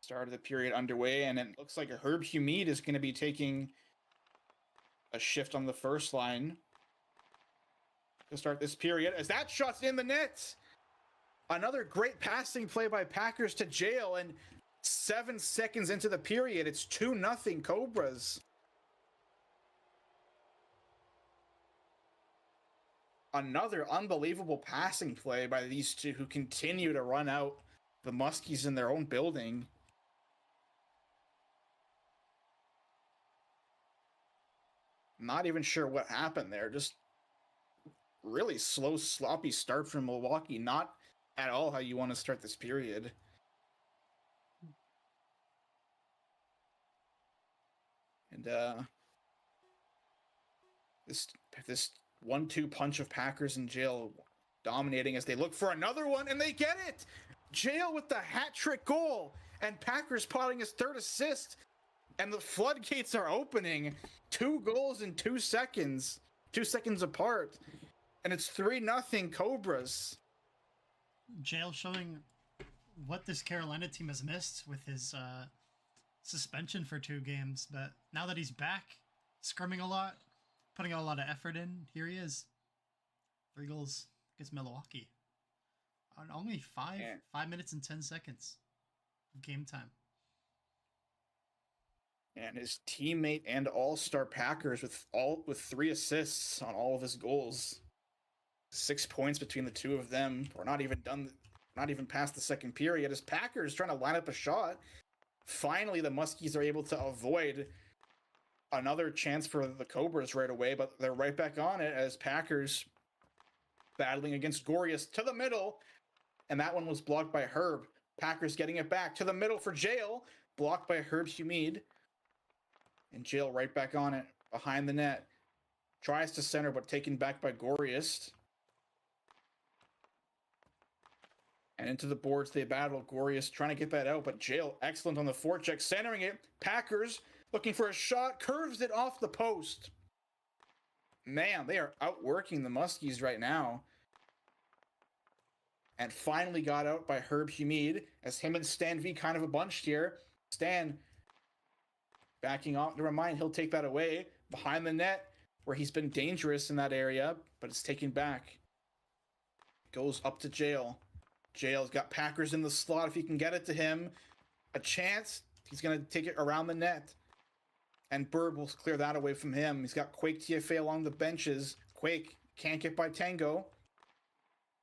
Start of the period underway, and it looks like a Herb Humid is going to be taking a shift on the first line to start this period. As that shot's in the net! Another great passing play by Packers to jail, and 7 seconds into the period, it's 2-0 Cobras. Another unbelievable passing play by these two who continue to run out the Muskies in their own building. Not even sure what happened there. Just really slow, sloppy start from Milwaukee. Not at all how you want to start this period. And this 1-2 punch of Packers in jail dominating as they look for another one, and they get it! Jail with the hat-trick goal, and Packers potting his third assist, and the floodgates are opening. 2 goals in 2 seconds. 2 seconds apart. And it's 3-0 Cobras. Jail showing what this Carolina team has missed with his suspension for 2 games, but now that he's back, scrumming a lot, putting a lot of effort in, here he is. 3 goals against Milwaukee. On only 5 minutes and 10 seconds of game time. And his teammate and all-star Packers with 3 assists on all of his goals. 6 points between the two of them. We're not even past the second period. As Packers trying to line up a shot. Finally, the Muskies are able to avoid another chance for the Cobras right away, but they're right back on it as Packers battling against Gorius to the middle, and that one was blocked by Herb. Packers getting it back to the middle for Jail, blocked by Herb Humid, and Jail right back on it behind the net. Tries to center, but taken back by Gorius. And into the boards they battle. Gorius trying to get that out, but Jail excellent on the forecheck, centering it. Packers looking for a shot, curves it off the post. Man, they are outworking the Muskies right now. And finally got out by Herb Humid as him and Stan V kind of a bunched here. Stan backing off to remind he'll take that away behind the net where he's been dangerous in that area, but it's taken back. Goes up to Jail. Jail's got Packers in the slot if he can get it to him. A chance. He's going to take it around the net. And Bird will clear that away from him. He's got Quake TFA along the benches. Quake can't get by Tango.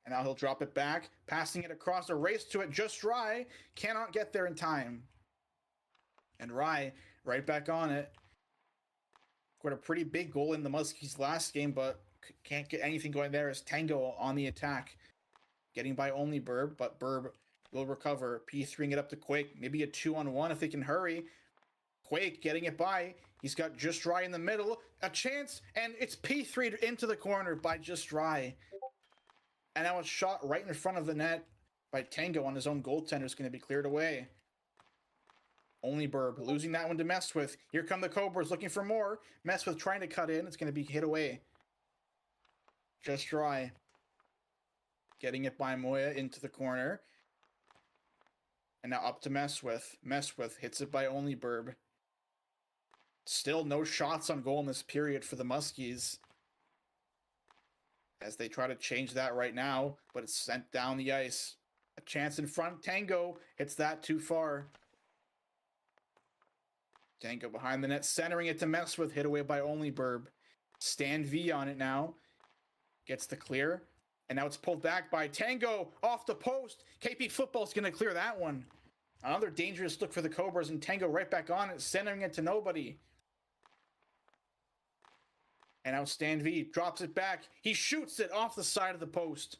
And now he'll drop it back. Passing it across, a race to it. Just Rye cannot get there in time. And Rye right back on it. Got a pretty big goal in the Muskies last game, but can't get anything going there as Tango on the attack. Getting by only Burb, but Burb will recover. P3ing it up to Quake. Maybe a 2-on-1 if they can hurry. Quake getting it by. He's got Just Rye in the middle. A chance, and it's P3 into the corner by Just Rye. And now it's shot right in front of the net by Tango on his own goaltender. Is going to be cleared away. Only Burb losing that one to Mess With. Here come the Cobras looking for more. Mess With trying to cut in. It's going to be hit away. Just Rye. Getting it by Moya into the corner. And now up to Mess With. Mess With hits it by only Burb. Still no shots on goal in this period for the Muskies. As they try to change that right now, but it's sent down the ice. A chance in front. Tango hits that too far. Tango behind the net, centering it to Mess With, hit away by only Burb. Stan V on it now. Gets the clear. And now it's pulled back by Tango off the post. KP Football's going to clear that one. Another dangerous look for the Cobras, and Tango right back on it, centering it to nobody. And now Stan V drops it back. He shoots it off the side of the post.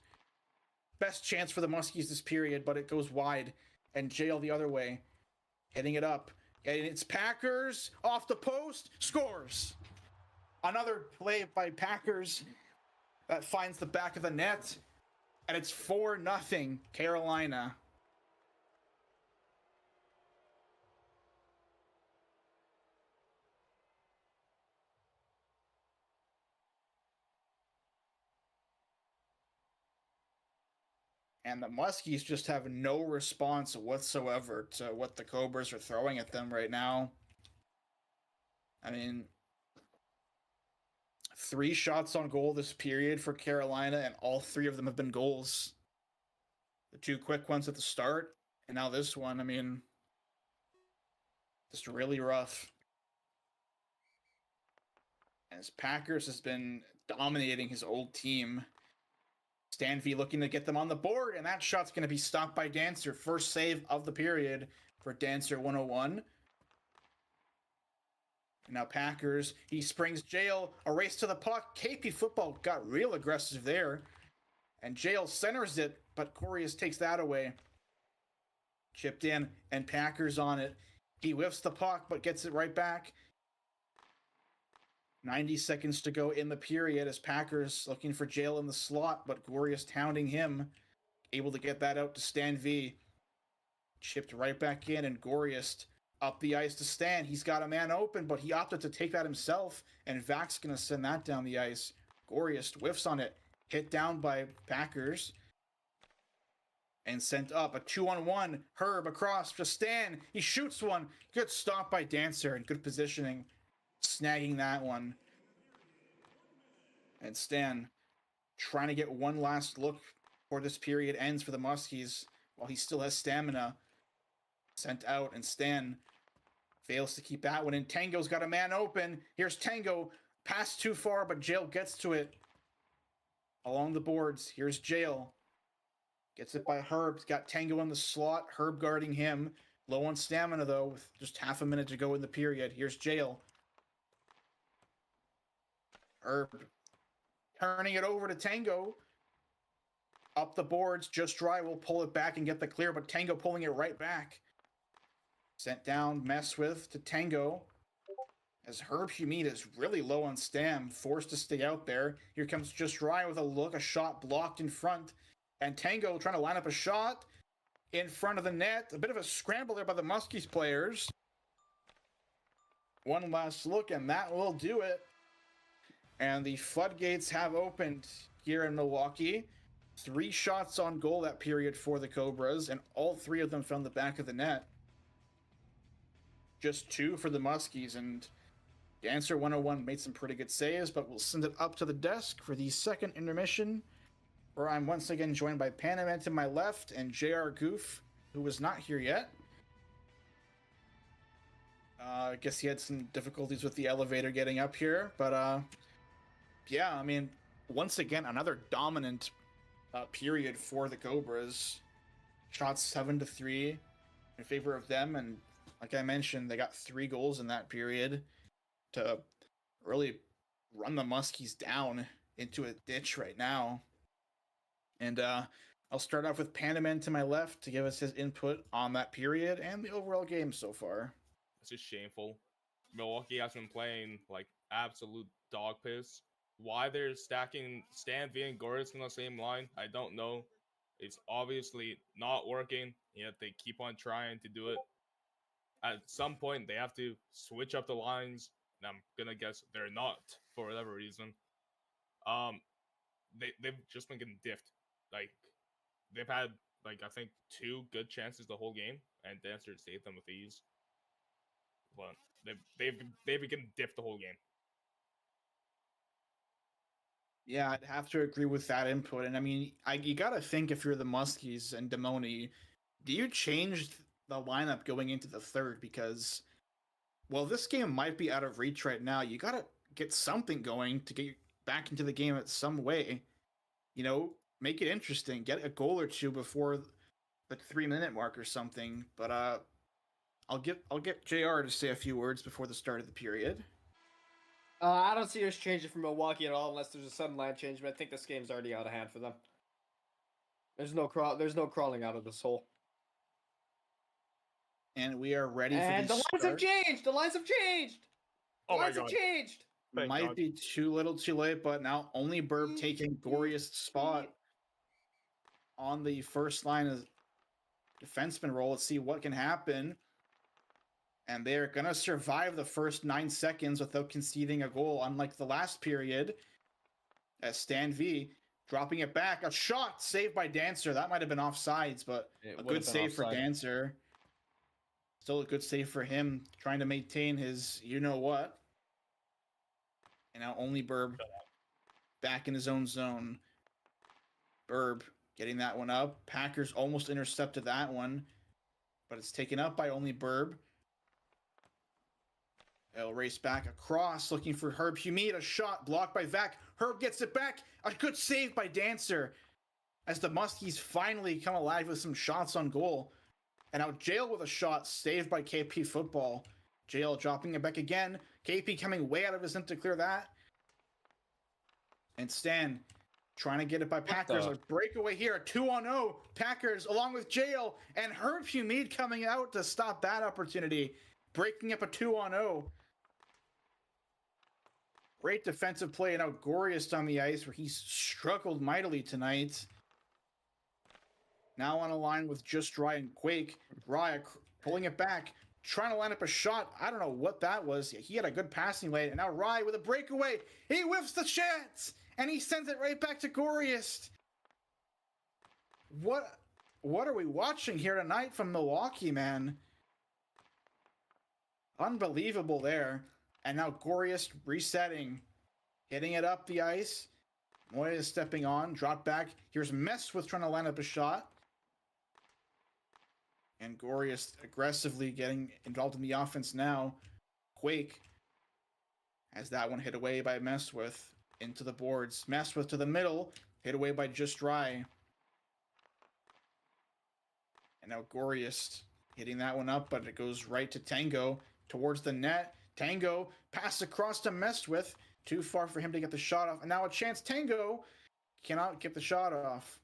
Best chance for the Muskies this period, but it goes wide. And Jail the other way. Hitting it up. And it's Packers off the post. Scores. Another play by Packers that finds the back of the net. And it's 4-0 Carolina. And the Muskies just have no response whatsoever to what the Cobras are throwing at them right now. I mean, 3 shots on goal this period for Carolina, and all 3 of them have been goals. The 2 quick ones at the start, and now this one. I mean, just really rough. As Packers has been dominating his old team. Stan V looking to get them on the board, and that shot's going to be stopped by Dancer. First save of the period for Dancer 101. And now Packers, he springs Jail, a race to the puck. KP Football got real aggressive there. And Jail centers it, but Corius takes that away. Chipped in, and Packers on it. He whiffs the puck, but gets it right back. 90 seconds to go in the period as Packers looking for Jail in the slot, but Gorius hounding him. Able to get that out to Stan V. Chipped right back in, and Gorius up the ice to Stan. He's got a man open, but he opted to take that himself, and Vac's going to send that down the ice. Gorius whiffs on it. Hit down by Packers. And sent up. A 2-on-1. Herb across to Stan. He shoots one. Good stop by Dancer and good positioning. Snagging that one. And Stan trying to get one last look before this period ends for the Muskies while he still has stamina. Sent out, and Stan fails to keep that one in. Tango's got a man open. Here's Tango. Pass too far, but Jail gets to it. Along the boards, here's Jail. Gets it by Herb. He's got Tango in the slot. Herb guarding him. Low on stamina, though, with just half a minute to go in the period. Here's Jail. Herb turning it over to Tango. Up the boards. Just Dry will pull it back and get the clear, but Tango pulling it right back. Sent down, mess with to Tango. As Herb Humid is really low on stam, forced to stay out there. Here comes Just Dry with a look, a shot blocked in front. And Tango trying to line up a shot in front of the net. A bit of a scramble there by the Muskies players. One last look, and that will do it. And the floodgates have opened here in Milwaukee. 3 shots on goal that period for the Cobras, and all 3 of them found the back of the net. Just 2 for the Muskies, and Dancer 101 made some pretty good saves, but we'll send it up to the desk for the second intermission, where I'm once again joined by Panaman to my left and JR Goof, who was not here yet. I guess he had some difficulties with the elevator getting up here, but yeah, I mean, once again, another dominant period for the Cobras. Shots 7-3 in favor of them, and like I mentioned, they got 3 goals in that period to really run the Muskies down into a ditch right now. And I'll start off with Panaman to my left to give us his input on that period and the overall game so far. It's just shameful. Milwaukee has been playing like absolute dog piss. Why they're stacking Stan V and Goris in the same line, I don't know. It's obviously not working, yet they keep on trying to do it. At some point, they have to switch up the lines, and I'm gonna guess they're not for whatever reason. They've just been getting diffed. Like, they've had, like, I think 2 good chances the whole game, and Dancer saved them with ease. But they've been getting diffed the whole game. Yeah, I'd have to agree with that input. And I mean, you got to think, if you're the Muskies and Demoni, do you change the lineup going into the third? Because, well, this game might be out of reach right now. You got to get something going to get back into the game in some way. You know, make it interesting. Get a goal or 2 before the 3-minute mark or something. But I'll get JR to say a few words before the start of the period. I don't see us changing from Milwaukee at all unless there's a sudden line change, but I think this game's already out of hand for them. There's no crawling out of this hole. And we are ready for the lines have changed! The lines have changed! The lines have changed! Might be too little too late, but now only Burb taking Goria's spot on the first line of defenseman role. Let's see what can happen. And they're going to survive the first 9 seconds without conceding a goal, unlike the last period. As Stan V dropping it back. A shot saved by Dancer. That might have been offsides, but a good save for Dancer. Still a good save for him, trying to maintain his you-know-what. And now only Burb back in his own zone. Burb getting that one up. Packers almost intercepted that one, but it's taken up by only Burb. They'll race back across, looking for Herb Humid. A shot blocked by Vac. Herb gets it back. A good save by Dancer as the Muskies finally come alive with some shots on goal. And now Jail with a shot saved by KP Football. Jail dropping it back again. KP coming way out of his net to clear that. And Stan trying to get it by Packers. A breakaway here. A 2-on-0. Packers along with Jail. And Herb Humid coming out to stop that opportunity. Breaking up a 2-on-0. Great defensive play, and now Gorius on the ice, where he's struggled mightily tonight. Now on a line with Just Dry and Quake. Raya pulling it back, trying to line up a shot. I don't know what that was. He had a good passing lane, and now Rye with a breakaway. He whiffs the chance, and he sends it right back to Gorius. What are we watching here tonight from Milwaukee, man? Unbelievable there. And now Gorius resetting, hitting it up the ice. Moya is stepping on, drop back. Here's Messwith trying to line up a shot. And Gorius aggressively getting involved in the offense now. Quake has that one hit away by Messwith into the boards. Messwith to the middle, hit away by Just Dry. And now Gorius hitting that one up, but it goes right to Tango towards the net. Tango pass across to Messwith. Too far for him to get the shot off. And now a chance. Tango cannot get the shot off.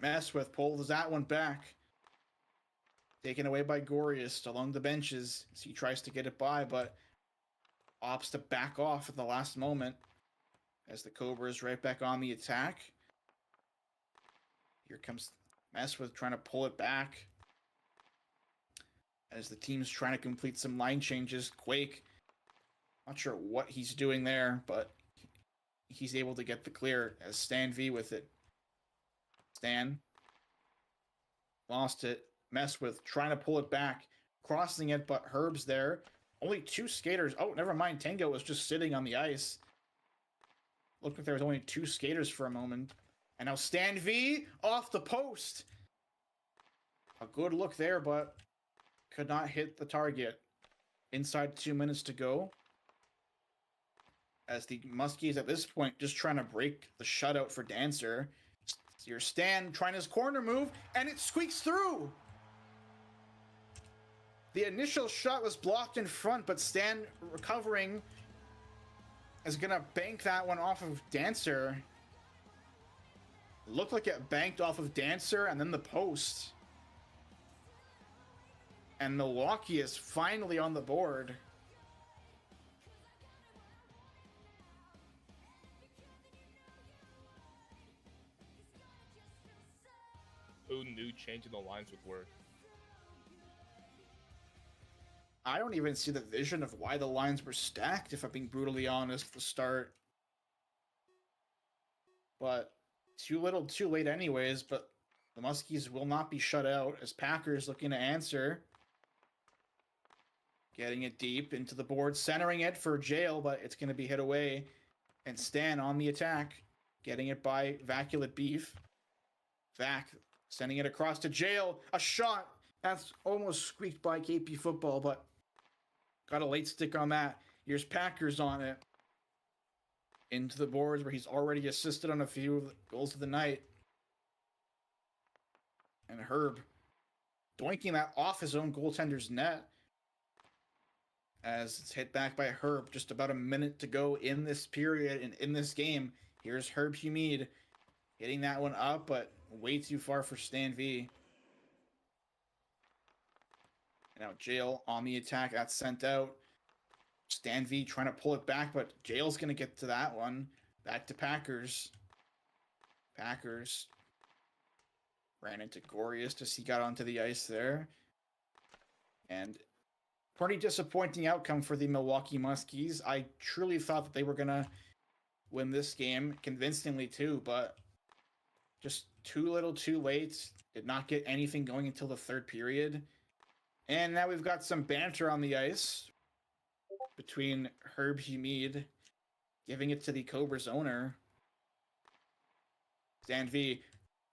Messwith pulls that one back. Taken away by Gorius along the benches as he tries to get it by, but opts to back off at the last moment as the Cobra is right back on the attack. Here comes Messwith trying to pull it back as the team's trying to complete some line changes. Quake, not sure what he's doing there, but he's able to get the clear as Stan V with it. Stan lost it. Messwith trying to pull it back, crossing it, but Herb's there. Only 2 skaters. Oh, never mind. Tango was just sitting on the ice. Looked like there was only 2 skaters for a moment. And now Stan V off the post. A good look there, but could not hit the target. Inside 2 minutes to go. As the Muskies at this point just trying to break the shutout for Dancer. Your Stan trying his corner move, and it squeaks through. The initial shot was blocked in front, but Stan recovering is going to bank that one off of Dancer. Looked like it banked off of Dancer and then the post. And Milwaukee is finally on the board. Who knew changing the lines would work? I don't even see the vision of why the lines were stacked, if I'm being brutally honest, at the start. But too little, too late anyways, but the Muskies will not be shut out as Packers looking to answer. Getting it deep into the board, centering it for Jail, but it's going to be hit away. And Stan on the attack, getting it by Vaculate Beef. Vac sending it across to Jail. A shot. That's almost squeaked by KP Football, but got a late stick on that. Here's Packers on it. Into the boards where he's already assisted on a few of the goals of the night. And Herb doinking that off his own goaltender's net. As it's hit back by Herb. Just about a minute to go in this period and in this game. Here's Herb Humide hitting that one up, but way too far for Stan V. And now Jail on the attack. That's sent out. Stan V trying to pull it back, but Jail's going to get to that one. Back to Packers. Packers ran into Gorius as he got onto the ice there. And pretty disappointing outcome for the Milwaukee Muskies. I truly thought that they were going to win this game convincingly too, but just too little too late. Did not get anything going until the third period. And now we've got some banter on the ice between Herb Humide giving it to the Cobra's owner. Stan V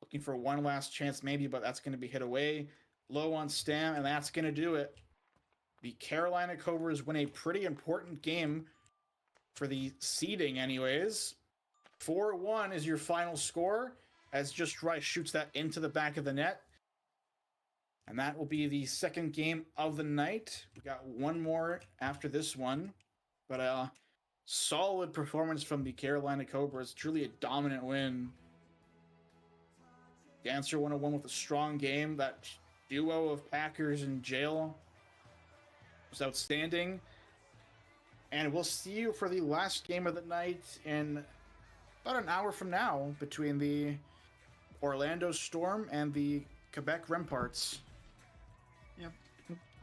looking for one last chance maybe, but that's going to be hit away. Low on Stam, and that's going to do it. The Carolina Cobras win a pretty important game for the seeding anyways. 4-1 is your final score as Just Right shoots that into the back of the net. And that will be the second game of the night. We got one more after this one. But a solid performance from the Carolina Cobras. Truly a dominant win. Dancer 101 with a strong game. That duo of Packers and Jail was outstanding. And we'll see you for the last game of the night in about an hour from now between the Orlando Storm and the Quebec Remparts. Yep.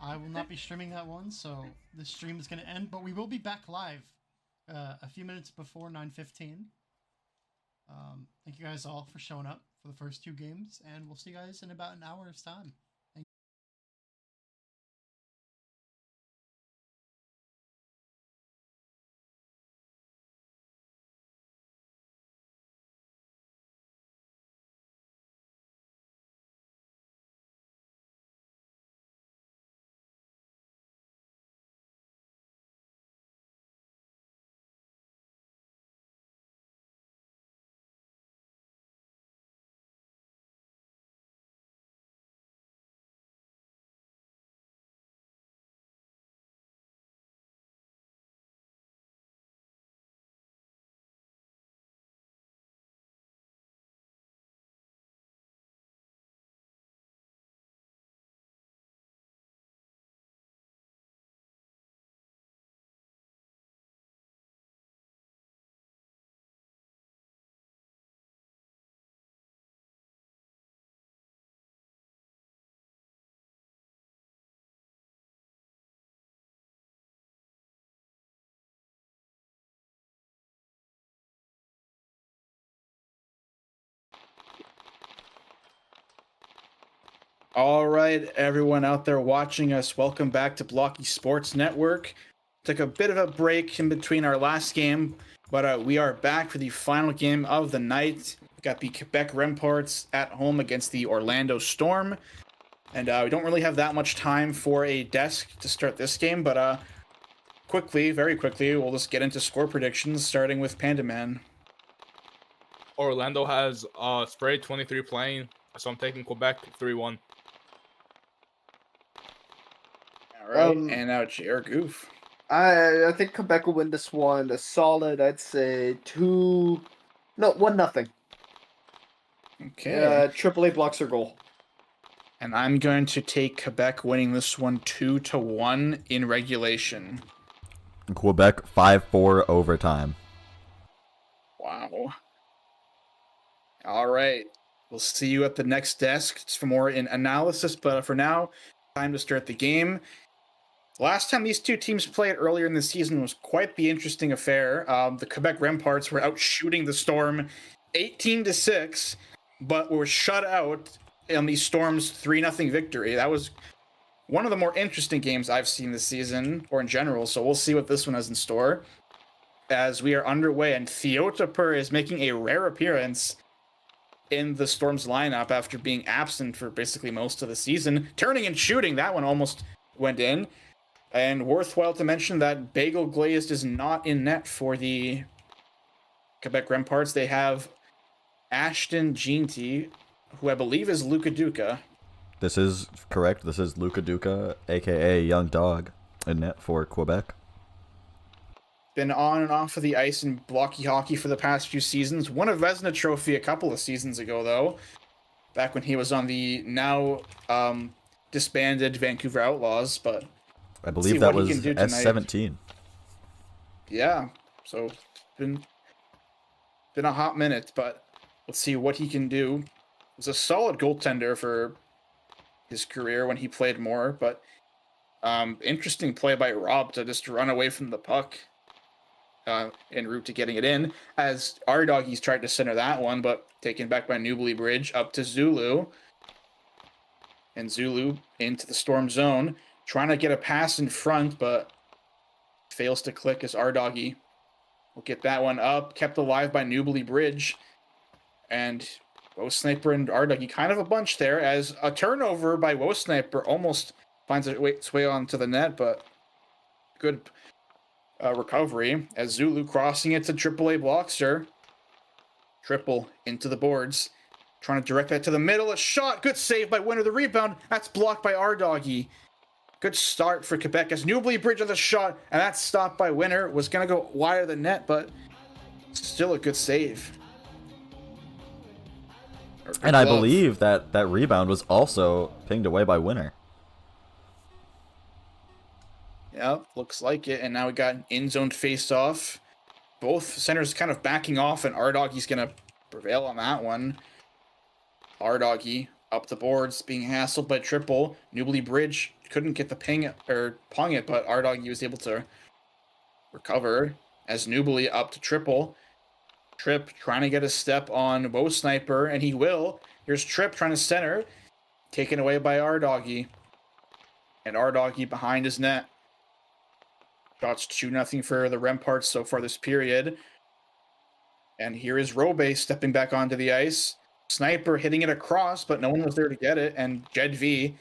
I will not be streaming that one, so the stream is going to end, but we will be back live a few minutes before 9:15. Thank you guys all for showing up for the first two games, and we'll see you guys in about an hour's time. All right, everyone out there watching us, welcome back to Blockey Sports Network. Took a bit of a break in between our last game, but we are back for the final game of the night. We got the Quebec Remparts at home against the Orlando Storm. And we don't really have that much time for a desk to start this game, but very quickly, we'll just get into score predictions, starting with Panda Man. Orlando has Spray 23 playing, so I'm taking Quebec 3-1. All right, and now J.R. Goof. I think Quebec will win this one. A solid, I'd say 1-0. Okay. AAA blocks their goal. And I'm going to take Quebec winning this one 2-1 in regulation. Quebec 5-4 overtime. Wow. All right. We'll see you at the next desk for more in analysis, but for now, time to start the game. Last time these two teams played earlier in the season was quite the interesting affair. The Quebec Remparts were out shooting the Storm 18-6, but were shut out in the Storm's 3-0 victory. That was one of the more interesting games I've seen this season, or in general, so we'll see what this one has in store. As we are underway, and Theotopur is making a rare appearance in the Storm's lineup after being absent for basically most of the season. Turning and shooting, that one almost went in. And worthwhile to mention that Bagel Glazed is not in net for the Quebec Remparts. They have Ashton Jeanty, who I believe is Luka Duca. This is correct. This is Luka Duca, a.k.a. Young Dog, in net for Quebec. Been on and off of the ice in blocky hockey for the past few seasons. Won a Vezina trophy a couple of seasons ago, though. Back when he was on the now disbanded Vancouver Outlaws, but I believe that was S17. Yeah, so been a hot minute, but let's see what he can do. Was a solid goaltender for his career when he played more, but interesting play by Rob to just run away from the puck en route to getting it in, as our doggies tried to center that one, but taken back by Newbly Bridge up to Zulu. And Zulu into the Storm zone, trying to get a pass in front, but fails to click as our doggy will get that one up, kept alive by Newbly Bridge. And Woe Sniper and Arduggy kind of a bunch there, as a turnover by Woe Sniper almost finds its way onto the net, but good recovery as Zulu crossing it to AAA Blockster. Triple into the boards, trying to direct that to the middle. A shot, good save by Winner. The rebound, that's blocked by Arduggy. Good start for Quebec as Newbly Bridge on the shot, and that stopped by Winner. Was going to go wide of the net, but still a good save. And I believe that rebound was also pinged away by Winner. Yep, looks like it. And now we got an in-zone face-off. Both centers kind of backing off, and Ardoggy's going to prevail on that one. Ardoggy up the boards, being hassled by Triple. Newbly Bridge couldn't get the ping or pong it, but Ardoggy was able to recover as Newbly up to Triple. Trip trying to get a step on Woe Sniper, and he will. Here's Trip trying to center, taken away by Ardoggy. And Ardoggy behind his net. Shots 2-0 for the Remparts so far this period. And here is Robe stepping back onto the ice. Sniper hitting it across, but no one was there to get it. And Jed V.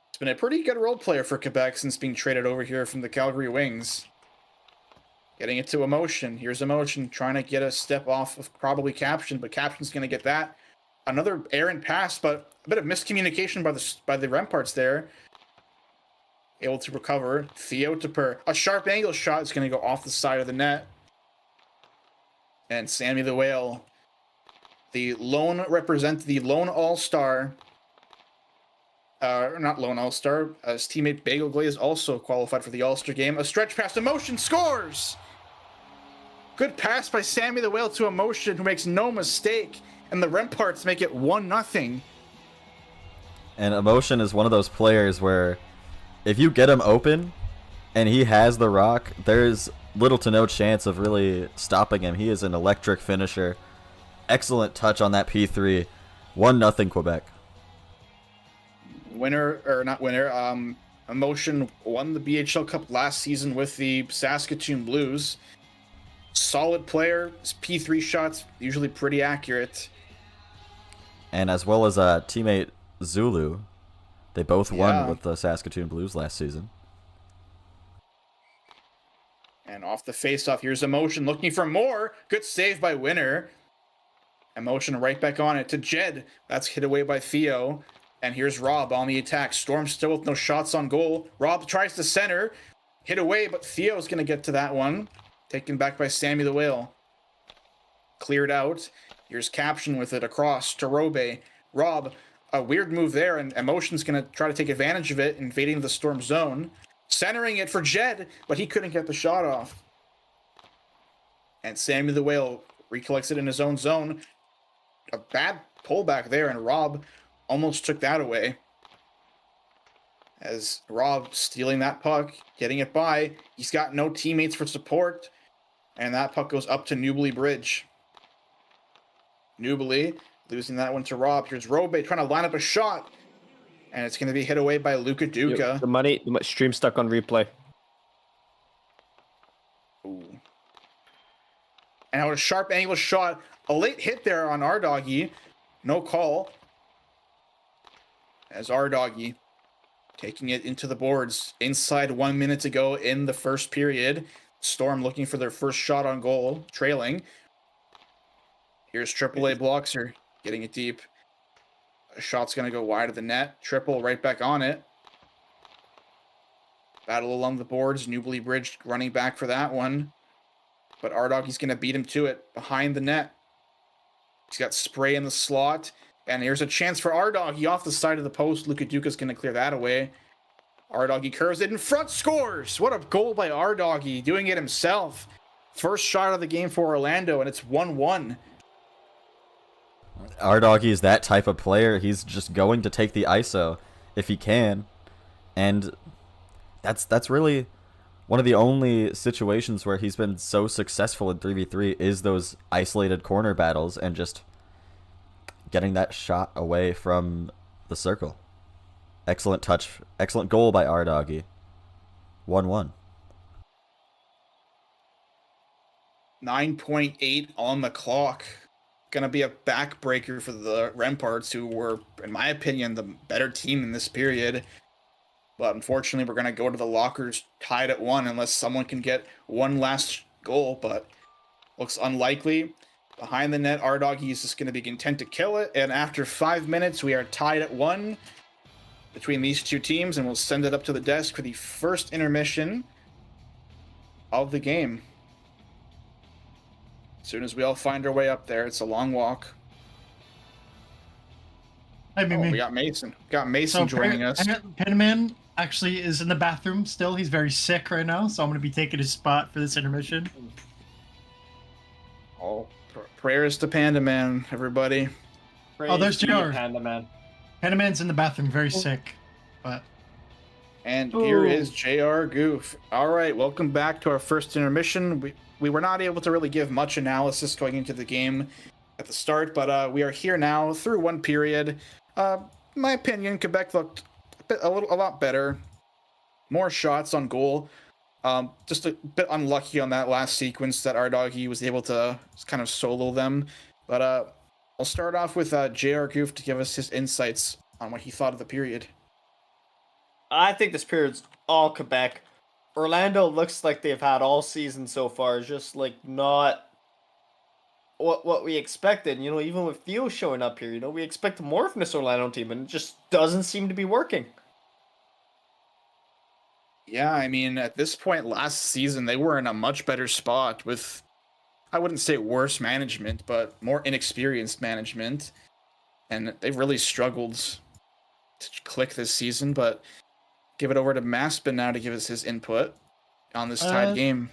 It's been a pretty good role player for Quebec since being traded over here from the Calgary Wings. Getting it to Emotion. Here's Emotion trying to get a step off of probably Caption, but Caption's going to get that. Another errant pass, but a bit of miscommunication by the Remparts there. Able to recover. Theotopur. A sharp angle shot is going to go off the side of the net. And Sammy the Whale, the lone All-Star. Not lone All-Star. His teammate Bagel Glaze also qualified for the All-Star game. A stretch pass. Emotion scores! Good pass by Sammy the Whale to Emotion, who makes no mistake. And the Remparts make it 1-0. And Emotion is one of those players where if you get him open and he has the rock, there's little to no chance of really stopping him. He is an electric finisher. Excellent touch on that P3. 1-0 Quebec. Emotion won the BHL Cup last season with the Saskatoon Blues. Solid player. His P3 shots usually pretty accurate. And as well as teammate Zulu, they both won with the Saskatoon Blues last season. And off the faceoff, here's Emotion looking for more. Good save by Winner. Emotion right back on it to Jed. That's hit away by Theo. And here's Rob on the attack. Storm still with no shots on goal. Rob tries to center. Hit away, but Theo's going to get to that one. Taken back by Sammy the Whale. Cleared out. Here's Caption with it across to Robe. Rob, a weird move there, and Emotion's going to try to take advantage of it, invading the Storm zone. Centering it for Jed, but he couldn't get the shot off. And Sammy the Whale recollects it in his own zone. A bad pullback there, and Rob almost took that away. As Rob stealing that puck, getting it by. He's got no teammates for support. And that puck goes up to Newbly Bridge. Newbly losing that one to Rob. Here's Robe trying to line up a shot. And it's going to be hit away by Luka Duka. The stream stuck on replay. Ooh. And out a sharp angle shot. A late hit there on Ardoggy. No call. As Ardoggy taking it into the boards. Inside 1 minute to go in the first period. Storm looking for their first shot on goal. Trailing. Here's AAA Bloxer getting it deep. A shot's going to go wide of the net. Triple right back on it. Battle along the boards. Newbly Bridge running back for that one. But Ardoggy's going to beat him to it. Behind the net. He's got Spray in the slot. And here's a chance for Ardoggy off the side of the post. Luka Duka's going to clear that away. Ardoggy curves it in front. Scores! What a goal by Ardoggy. Doing it himself. First shot of the game for Orlando. And it's 1-1. Ardoggy is that type of player. He's just going to take the ISO if he can. And that's really one of the only situations where he's been so successful in 3v3 is those isolated corner battles and just getting that shot away from the circle. Excellent touch. Excellent goal by Ardoggy. 1-1. 9.8 on the clock. Going to be a backbreaker for the Remparts, who were, in my opinion, the better team in this period. But unfortunately, we're going to go to the lockers tied at 1 unless someone can get one last goal. But looks unlikely. Behind the net, Ardoggy is just going to be content to kill it. And after 5 minutes, we are tied at 1 between these two teams. And we'll send it up to the desk for the first intermission of the game. As soon as we all find our way up there, it's a long walk. Hi, Oh, we got Mason. Joining us. Penman actually is in the bathroom still. He's very sick right now, so I'm going to be taking his spot for this intermission. Oh, prayers to Panda Man, everybody. Oh, there's JR. Panda Man. Panda Man's in the bathroom, very sick. But And here is JR Goof. All right, welcome back to our first intermission. We were not able to really give much analysis going into the game at the start, but we are here now through one period. In my opinion, Quebec looked a lot better. More shots on goal. Just a bit unlucky on that last sequence that Ardoggy was able to kind of solo them. But I'll start off with JR Goof to give us his insights on what he thought of the period. I think this period's all Quebec. Orlando looks like they've had all season so far, just like not what we expected. You know, even with Theo showing up here, you know, we expect more from this Orlando team, and it just doesn't seem to be working. Yeah, I mean, at this point last season, they were in a much better spot with, I wouldn't say worse management, but more inexperienced management. And they've really struggled to click this season, but give it over to Maspin now to give us his input on this tied game.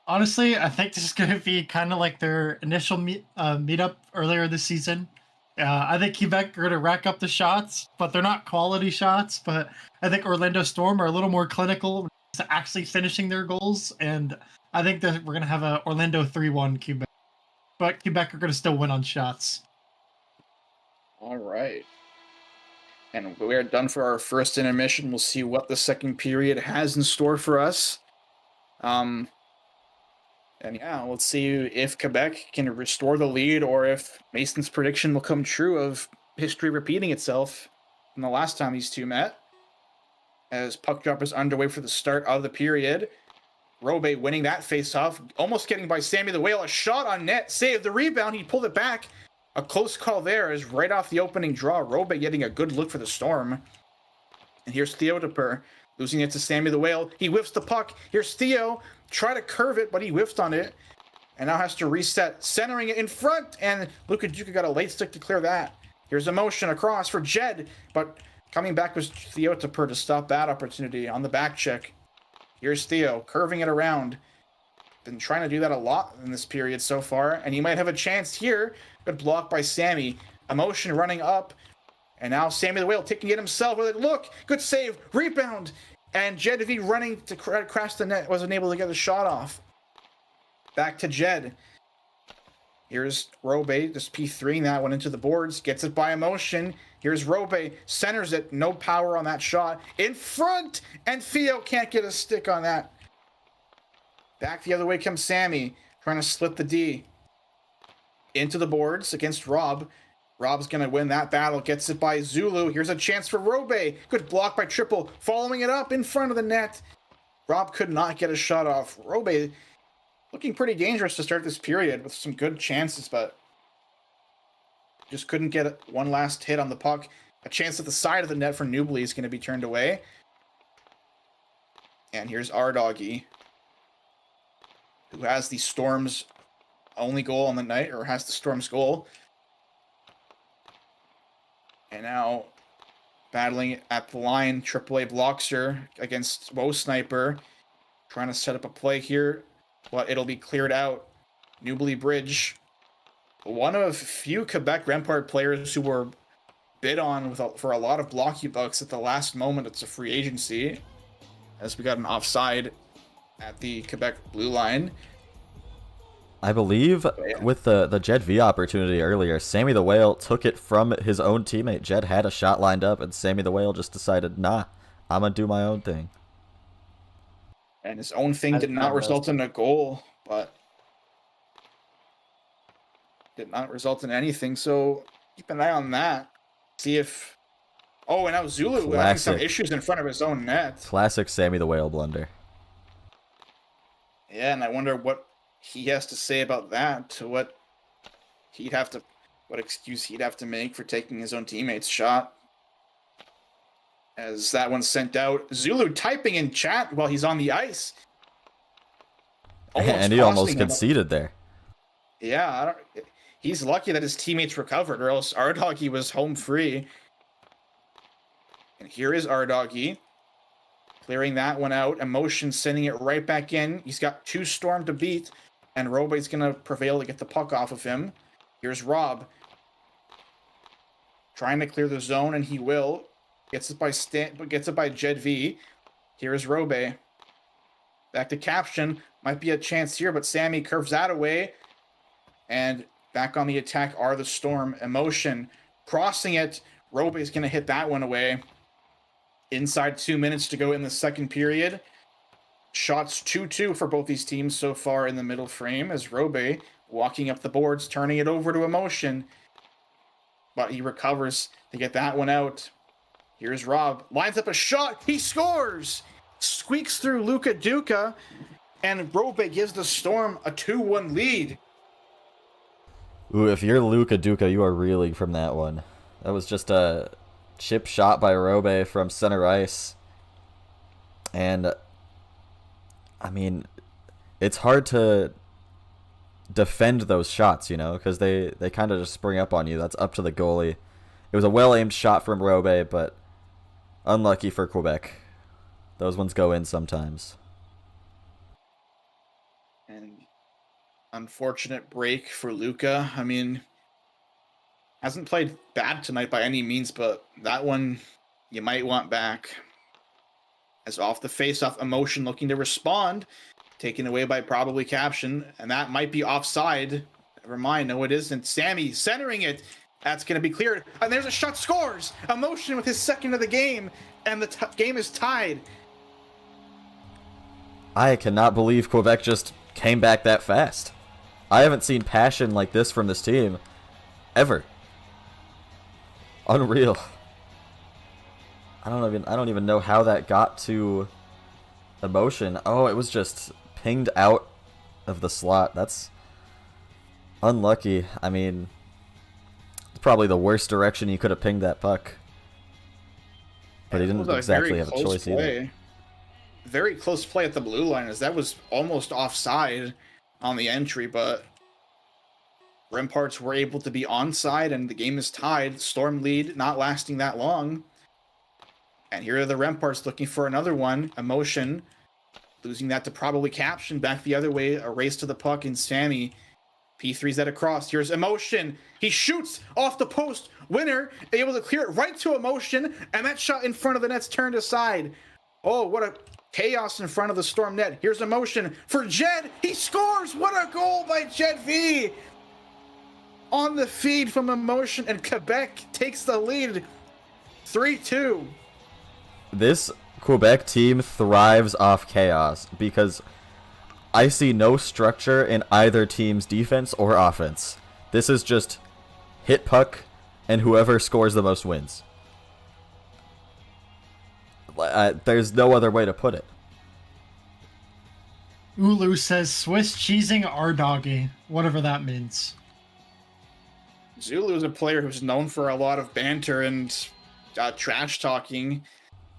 Honestly, I think this is going to be kind of like their initial meetup earlier this season. I think Quebec are going to rack up the shots, but they're not quality shots. But I think Orlando Storm are a little more clinical to actually finishing their goals. And I think that we're going to have a Orlando 3-1 Quebec. But Quebec are going to still win on shots. All right. And we are done for our first intermission. We'll see what the second period has in store for us. And yeah, let's see if Quebec can restore the lead or if Mason's prediction will come true of history repeating itself from the last time these two met. As puck drop is underway for the start of the period. Robe winning that face-off, almost getting by Sammy the Whale. A shot on net, saved the rebound, he pulled it back. A close call there is right off the opening draw. Robe getting a good look for the Storm. And here's Theodopur losing it to Sammy the Whale. He whiffs the puck. Here's Theo. Try to curve it, but he whiffed on it. And now has to reset, centering it in front. And Luka Duka got a late stick to clear that. Here's a motion across for Jed, but coming back was Theodopur to stop that opportunity on the back check. Here's Theo, curving it around. Been trying to do that a lot in this period so far, and he might have a chance here. Good block by Sammy. Emotion running up, and now Sammy the Whale taking it himself with it. Look, good save, rebound, and Jed V running to crash the net, wasn't able to get the shot off. Back to Jed. Here's Robe, just P3ing that one into the boards, gets it by Emotion. Here's Robe, centers it, no power on that shot. In front, and Theo can't get a stick on that. Back the other way comes Sammy, trying to split the D. Into the boards against Rob. Rob's going to win that battle, gets it by Zulu. Here's a chance for Robe. Good block by Triple, following it up in front of the net. Rob could not get a shot off. Robe looking pretty dangerous to start this period with some good chances, but just couldn't get one last hit on the puck. A chance at the side of the net for Newbley is going to be turned away. And here's Ardoggy, who has the Storm's only goal on the night, or has the Storm's goal. And now battling at the line, AAA Blockster against Woe Sniper. Trying to set up a play here, but it'll be cleared out. Newbley Bridge, one of few Quebec Rempart players who were bid on for a lot of Blockey bucks at the last moment. It's a free agency, as we got an offside at the Quebec blue line. I believe with the Jed V opportunity earlier, Sammy the Whale took it from his own teammate. Jed had a shot lined up, and Sammy the Whale just decided, nah, I'm going to do my own thing. And his own thing did not result in a goal, but did not result in anything. So keep an eye on that. See if... Oh, and now Zulu having some issues in front of his own net. Classic Sammy the Whale blunder. Yeah, and I wonder what he has to say about that. What excuse he'd have to make for taking his own teammate's shot. As that one's sent out. Zulu typing in chat while he's on the ice. And he almost conceded there. Yeah, he's lucky that his teammates recovered, or else Ardoggy was home free. And here is Ardoggy, clearing that one out. Emotion sending it right back in. He's got two Storm to beat, and Robe's going to prevail to get the puck off of him. Here's Rob, trying to clear the zone, and he will. Gets it by Jed V. Here's Robe. Back to Caption. Might be a chance here, but Sammy curves that away. And back on the attack are the Storm. Emotion crossing it. Robe is going to hit that one away. Inside 2 minutes to go in the second period. Shots 2-2 for both these teams so far in the middle frame, as Robe walking up the boards, turning it over to Emotion. But he recovers to get that one out. Here's Rob, lines up a shot, he scores! Squeaks through Luka Duka, and Robe gives the Storm a 2-1 lead. Ooh, if you're Luka Duka, you are reeling from that one. That was just a chip shot by Robe from center ice. And, I mean, it's hard to defend those shots, you know, because they kind of just spring up on you. That's up to the goalie. It was a well-aimed shot from Robe, but unlucky for Quebec. Those ones go in sometimes. And unfortunate break for Luka. I mean, hasn't played bad tonight by any means, but that one you might want back. As off the face-off, Emotion looking to respond. Taken away by probably Caption, and that might be offside. Never mind, no it isn't. Sammy centering it. That's going to be cleared. And there's a shot, scores! Emotion with his second of the game, and the game is tied. I cannot believe Quebec just came back that fast. I haven't seen passion like this from this team ever. Unreal. I don't even know how that got to emotion. Oh, it was just pinged out of the slot. That's unlucky. I mean, it's probably the worst direction you could have pinged that puck. But he didn't exactly have a choice either. Very close play at the blue line, as that was almost offside on the entry, but Remparts were able to be onside, and the game is tied. Storm lead not lasting that long. And here are the Remparts looking for another one. Emotion, losing that to probably Caption. Back the other way, a race to the puck, and Sammy. P3's that across. Here's Emotion. He shoots off the post. Winner, able to clear it right to Emotion, and that shot in front of the net's turned aside. Oh, what a chaos in front of the Storm net. Here's Emotion for Jed. He scores. What a goal by Jed V. On the feed from Emotion, and Quebec takes the lead 3-2. This Quebec team thrives off chaos because I see no structure in either team's defense or offense. This is just hit puck, and whoever scores the most wins. There's no other way to put it. Ulu says Swiss cheesing our doggy, whatever that means. Zulu is a player who's known for a lot of banter and trash talking.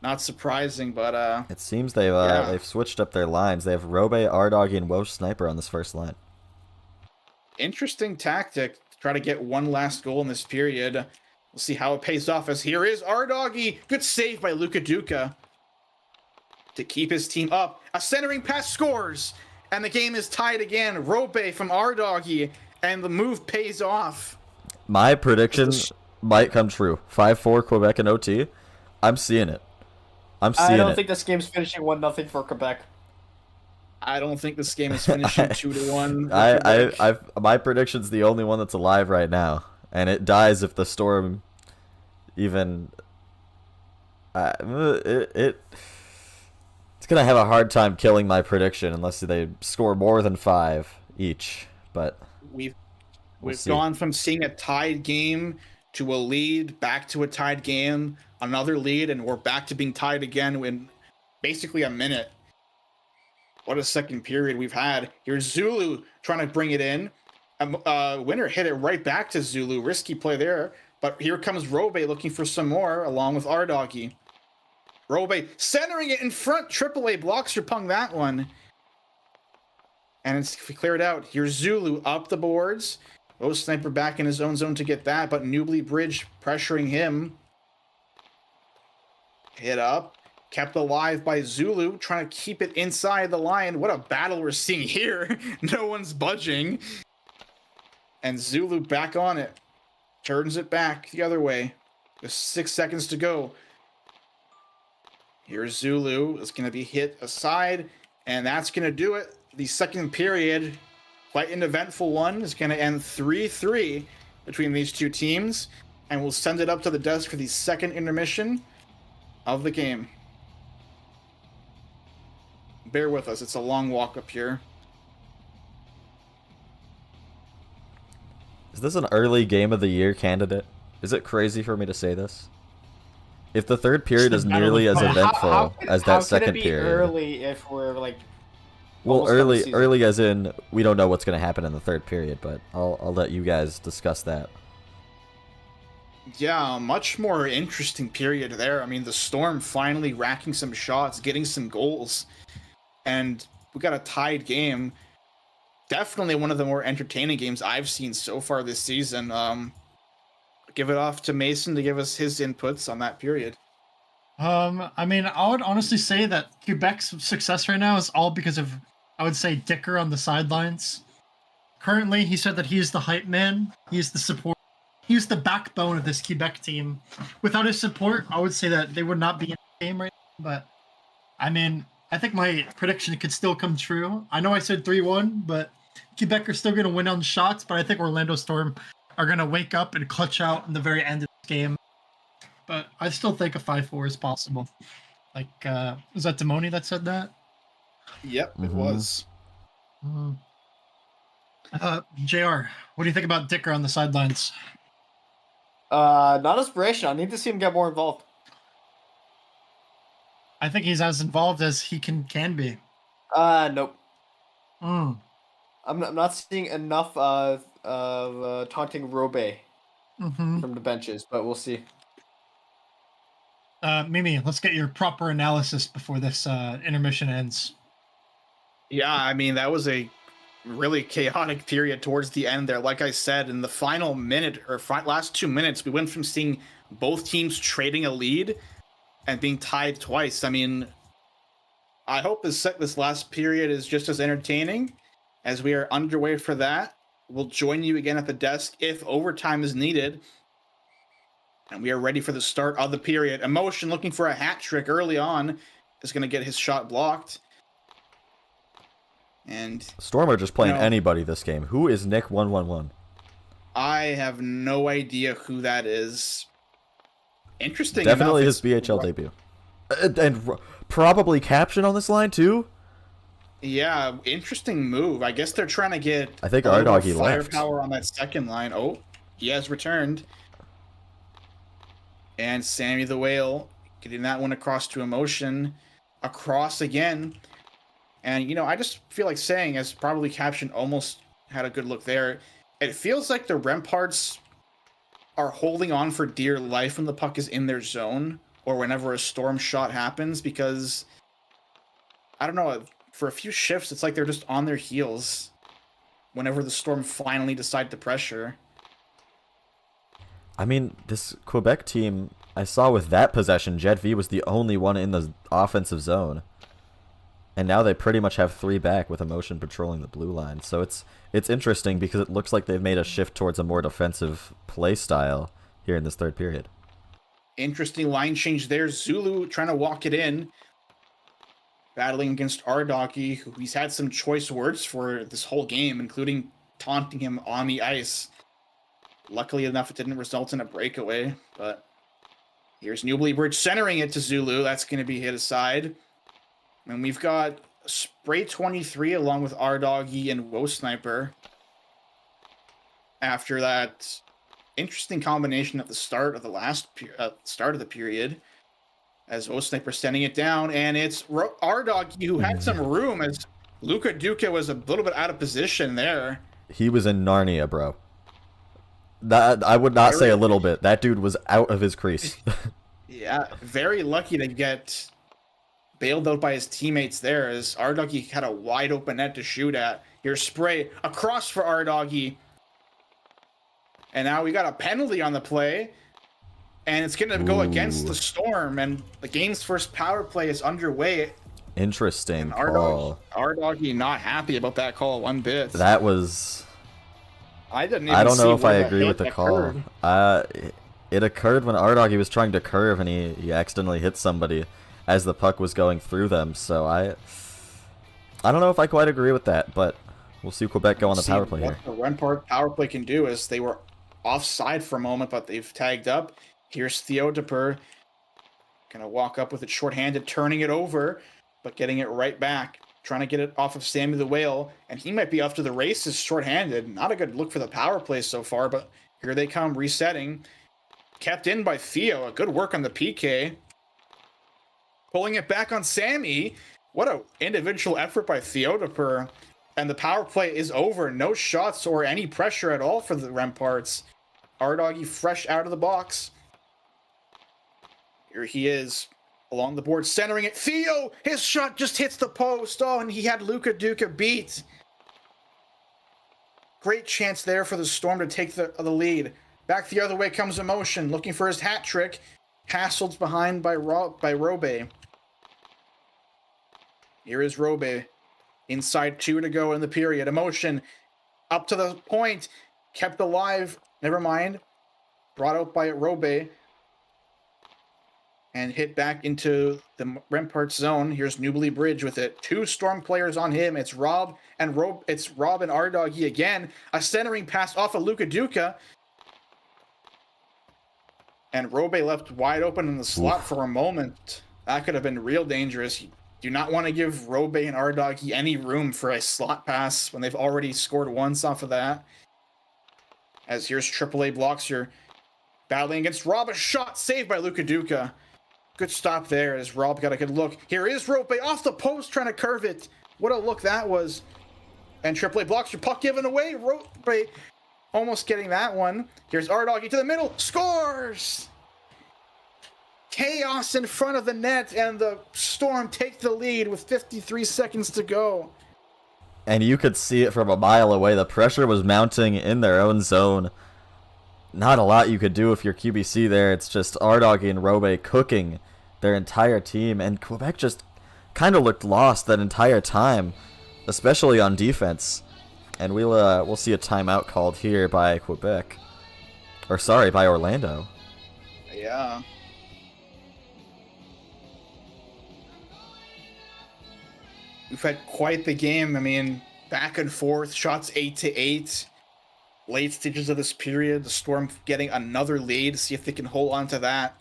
Not surprising, but it seems they've switched up their lines. They have Robe, Ardoggy, and Welsh Sniper on this first line. Interesting tactic to try to get one last goal in this period. We'll see how it pays off, as here is Ardoggy. Good save by Luka Duka to keep his team up. A centering pass, scores, and the game is tied again. Robe from Ardoggy, and the move pays off. My prediction might come true. 5-4 Quebec and OT. I'm seeing it. I don't think this game's finishing 1-0 for Quebec. I don't think this game is finishing 2-1. My prediction's the only one that's alive right now, and it dies if the Storm even. It's gonna have a hard time killing my prediction unless they score more than 5 each. But we've gone from seeing a tied game to a lead, back to a tied game, another lead, and we're back to being tied again in basically a minute. What a second period we've had. Here's Zulu trying to bring it in. Winner hit it right back to Zulu. Risky play there. But here comes Robe looking for some more, along with Ardoggy. Robe centering it in front. AAA blocks your pung that one. And it's cleared out. Here's Zulu up the boards. Oh, Sniper back in his own zone to get that, but Newbly Bridge pressuring him. Hit up. Kept alive by Zulu, trying to keep it inside the line. What a battle we're seeing here. No one's budging. And Zulu back on it. Turns it back the other way. With 6 seconds to go. Here's Zulu. It's going to be hit aside. And that's going to do it. The second period, quite an eventful one, is going to end 3-3 between these two teams. And we'll send it up to the desk for the second intermission of the game. Bear with us, it's a long walk up here. Is this an early game of the year candidate? Is it crazy for me to say this? If the third period is nearly as eventful as that second period. How can it be early if we're like... Well, early as in we don't know what's going to happen in the third period, but I'll let you guys discuss that. Yeah, much more interesting period there. I mean, the Storm finally racking some shots, getting some goals. And we got a tied game. Definitely one of the more entertaining games I've seen so far this season. Give it off to Mason to give us his inputs on that period. I mean, I would honestly say that Quebec's success right now is all because of, I would say, Dicker on the sidelines. Currently, he said that he is the hype man. He is the support. He is the backbone of this Quebec team. Without his support, I would say that they would not be in the game right now. But, I mean, I think my prediction could still come true. I know I said 3-1, but Quebec are still going to win on shots, but I think Orlando Storm are going to wake up and clutch out in the very end of the game. But I still think a 5-4 is possible. Like, was that Demoni that said that? Yep, it Mhm. was. JR, what do you think about Dicker on the sidelines? Not inspiration. I need to see him get more involved. I think he's as involved as he can be. Nope. Mm. I'm not seeing enough of taunting Robe Mm-hmm. from the benches, but we'll see. Mimi, let's get your proper analysis before this intermission ends. Yeah, I mean, that was a really chaotic period towards the end there. Like I said, in the final minute or last 2 minutes, we went from seeing both teams trading a lead and being tied twice. I mean, I hope this last period is just as entertaining as we are underway for that. We'll join you again at the desk if overtime is needed. And we are ready for the start of the period. Emotion looking for a hat trick early on is going to get his shot blocked. And Storm are just playing You know- anybody this game. Who is Nick 111? I have no idea who that is. Interesting. Definitely enough, his BHL debut. And probably caption on this line too. Yeah, interesting move. I guess they're trying to get I think a little more Ardoggy left. firepower on that second line. Oh, he has returned. And Sammy the Whale getting that one across to Emotion. Across again. And, you know, I just feel like saying, as probably Caption almost had a good look there, it feels like the Remparts are holding on for dear life when the puck is in their zone or whenever a storm shot happens, because, I don't know, for a few shifts, it's like they're just on their heels whenever the storm finally decide to pressure. I mean, this Quebec team, I saw with that possession, Jet V was the only one in the offensive zone. And now they pretty much have 3 back with Emotion patrolling the blue line. So it's interesting because it looks like they've made a shift towards a more defensive play style here in this third period. Interesting line change there. Zulu trying to walk it in. Battling against Ardoggy, who he's had some choice words for this whole game, including taunting him on the ice. Luckily enough, it didn't result in a breakaway, but here's Newbly Bridge centering it to Zulu. That's going to be hit aside. And we've got Spray 23 along with Ardoggy and Woe Sniper. After that interesting combination at the start of the start of the period, as Woe Sniper sending it down, and it's Ardoggy who had some room as Luka Duca was a little bit out of position there. He was in Narnia, bro. That I would not say a little bit. That dude was out of his crease. Yeah, very lucky to get bailed out by his teammates there, as Ardoggy had a wide open net to shoot at. Here's Spray across for Ardoggy. And now we got a penalty on the play. And it's going to go against the Storm. And the game's first power play is underway. Interesting And call. Ardoggy not happy about that call one bit. That was... I didn't even I don't know see if I where that agree hit with the call. occurred. It occurred when Ardoggy was trying to curve and he accidentally hit somebody as the puck was going through them. So I don't know if I quite agree with that, but we'll see Quebec go on the See power play here. what the Rempart power play can do is they were offside for a moment, but they've tagged up. Here's Theodopur. Gonna walk up with it shorthanded, turning it over, but getting it right back. Trying to get it off of Sammy the Whale, and he might be off to the races shorthanded. Not a good look for the power play so far, but here they come resetting. Kept in by Theo. A good work on the PK. Pulling it back on Sammy. What a individual effort by Theodopur. And the power play is over. No shots or any pressure at all for the Remparts. Ardoggy fresh out of the box. Here he is along the board, centering it. Theo, his shot just hits the post. Oh, and he had Luka Duca beat. Great chance there for the Storm to take the lead. Back the other way comes Emotion, looking for his hat trick. Hassled behind by Robe. Here is Robe. Inside 2 to go in the period. Emotion up to the point. Kept alive. Never mind. Brought out by Robe. And hit back into the Rempart zone. Here's Newbly Bridge with it. 2 Storm players on him. It's Rob and Ardoggy again. A centering pass off of Luka Duca. And Robe left wide open in the slot for a moment. That could have been real dangerous. You do not want to give Robe and Ardoggy any room for a slot pass when they've already scored once off of that. As here's AAA blocks here. Battling against Rob. A shot saved by Luka Duka. Good stop there as Rob got a good look. Here is Robe off the post trying to curve it. What a look that was. And AAA blocks your puck given away. Robe almost getting that one. Here's Ardoggy to the middle. Scores! Chaos in front of the net, and the Storm take the lead with 53 seconds to go. And you could see it from a mile away. The pressure was mounting in their own zone. Not a lot you could do if you're QBC there. It's just Ardoggy and Robe cooking their entire team, and Quebec just kind of looked lost that entire time, especially on defense. And we'll see a timeout called here by Quebec, or sorry, by Orlando. Yeah. We've had quite the game. I mean, back and forth, shots 8-8. Late stages of this period, the Storm getting another lead, see if they can hold on to that.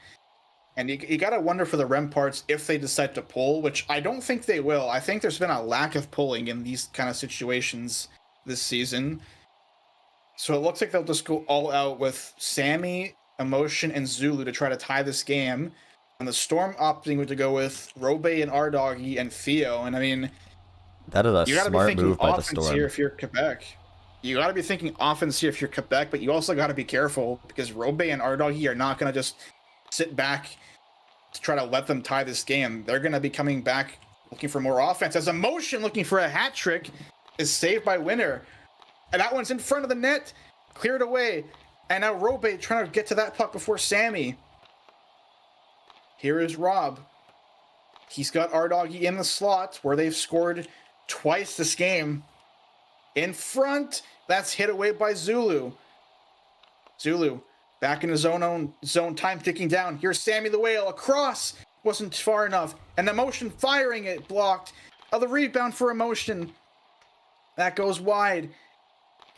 And you got to wonder for the Remparts if they decide to pull, which I don't think they will. I think there's been a lack of pulling in these kind of situations this season. So it looks like they'll just go all out with Sammy, Emotion, and Zulu to try to tie this game. And the Storm opting to go with Robe and Ardoggy and Theo. And I mean, that is a you gotta smart be thinking move by the offense Storm. here if you're Quebec. You got to be thinking offense here if you're Quebec, but you also got to be careful because Robe and Ardoggy are not going to just sit back to try to let them tie this game. They're going to be coming back looking for more offense. As Emotion looking for a hat trick is saved by Winner. And that one's in front of the net, cleared away. And now Robe trying to get to that puck before Sammy. Here is Rob. He's got Ardoggy in the slot where they've scored twice this game. In front, that's hit away by Zulu. Zulu back in his own zone, time ticking down. Here's Sammy the Whale across, wasn't far enough. And Emotion firing it, blocked. The rebound for Emotion. That goes wide.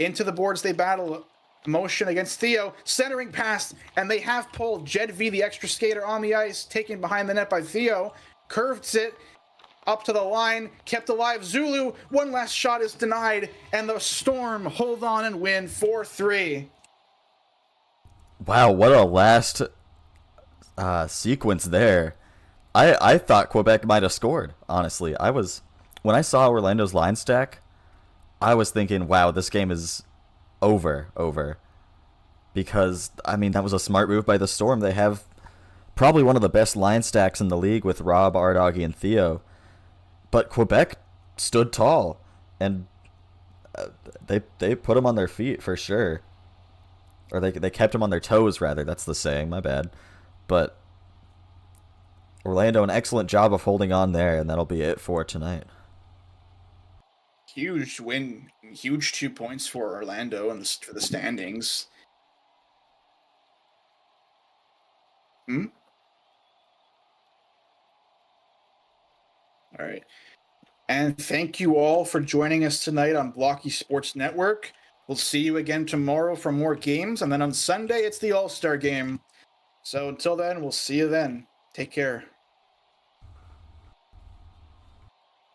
Into the boards they battle. Emotion against Theo, centering pass, and they have pulled Jed V, the extra skater, on the ice, taken behind the net by Theo. Curves it up to the line, kept alive. Zulu, one last shot is denied, and the Storm hold on and win 4-3. Wow, what a last sequence there. I thought Quebec might have scored, honestly. When I saw Orlando's line stack, I was thinking, wow, this game is over. Because, I mean, that was a smart move by the Storm. They have probably one of the best line stacks in the league with Rob, Ardoggy, and Theo. But Quebec stood tall, and they put them on their feet for sure. Or they kept them on their toes, rather. That's the saying, my bad. But Orlando, an excellent job of holding on there, and that'll be it for tonight. Huge win, huge 2 points for Orlando and for the standings. All right. And thank you all for joining us tonight on Blockey Sports Network. We'll see you again tomorrow for more games. And then on Sunday, it's the All-Star game. So until then, we'll see you then. Take care.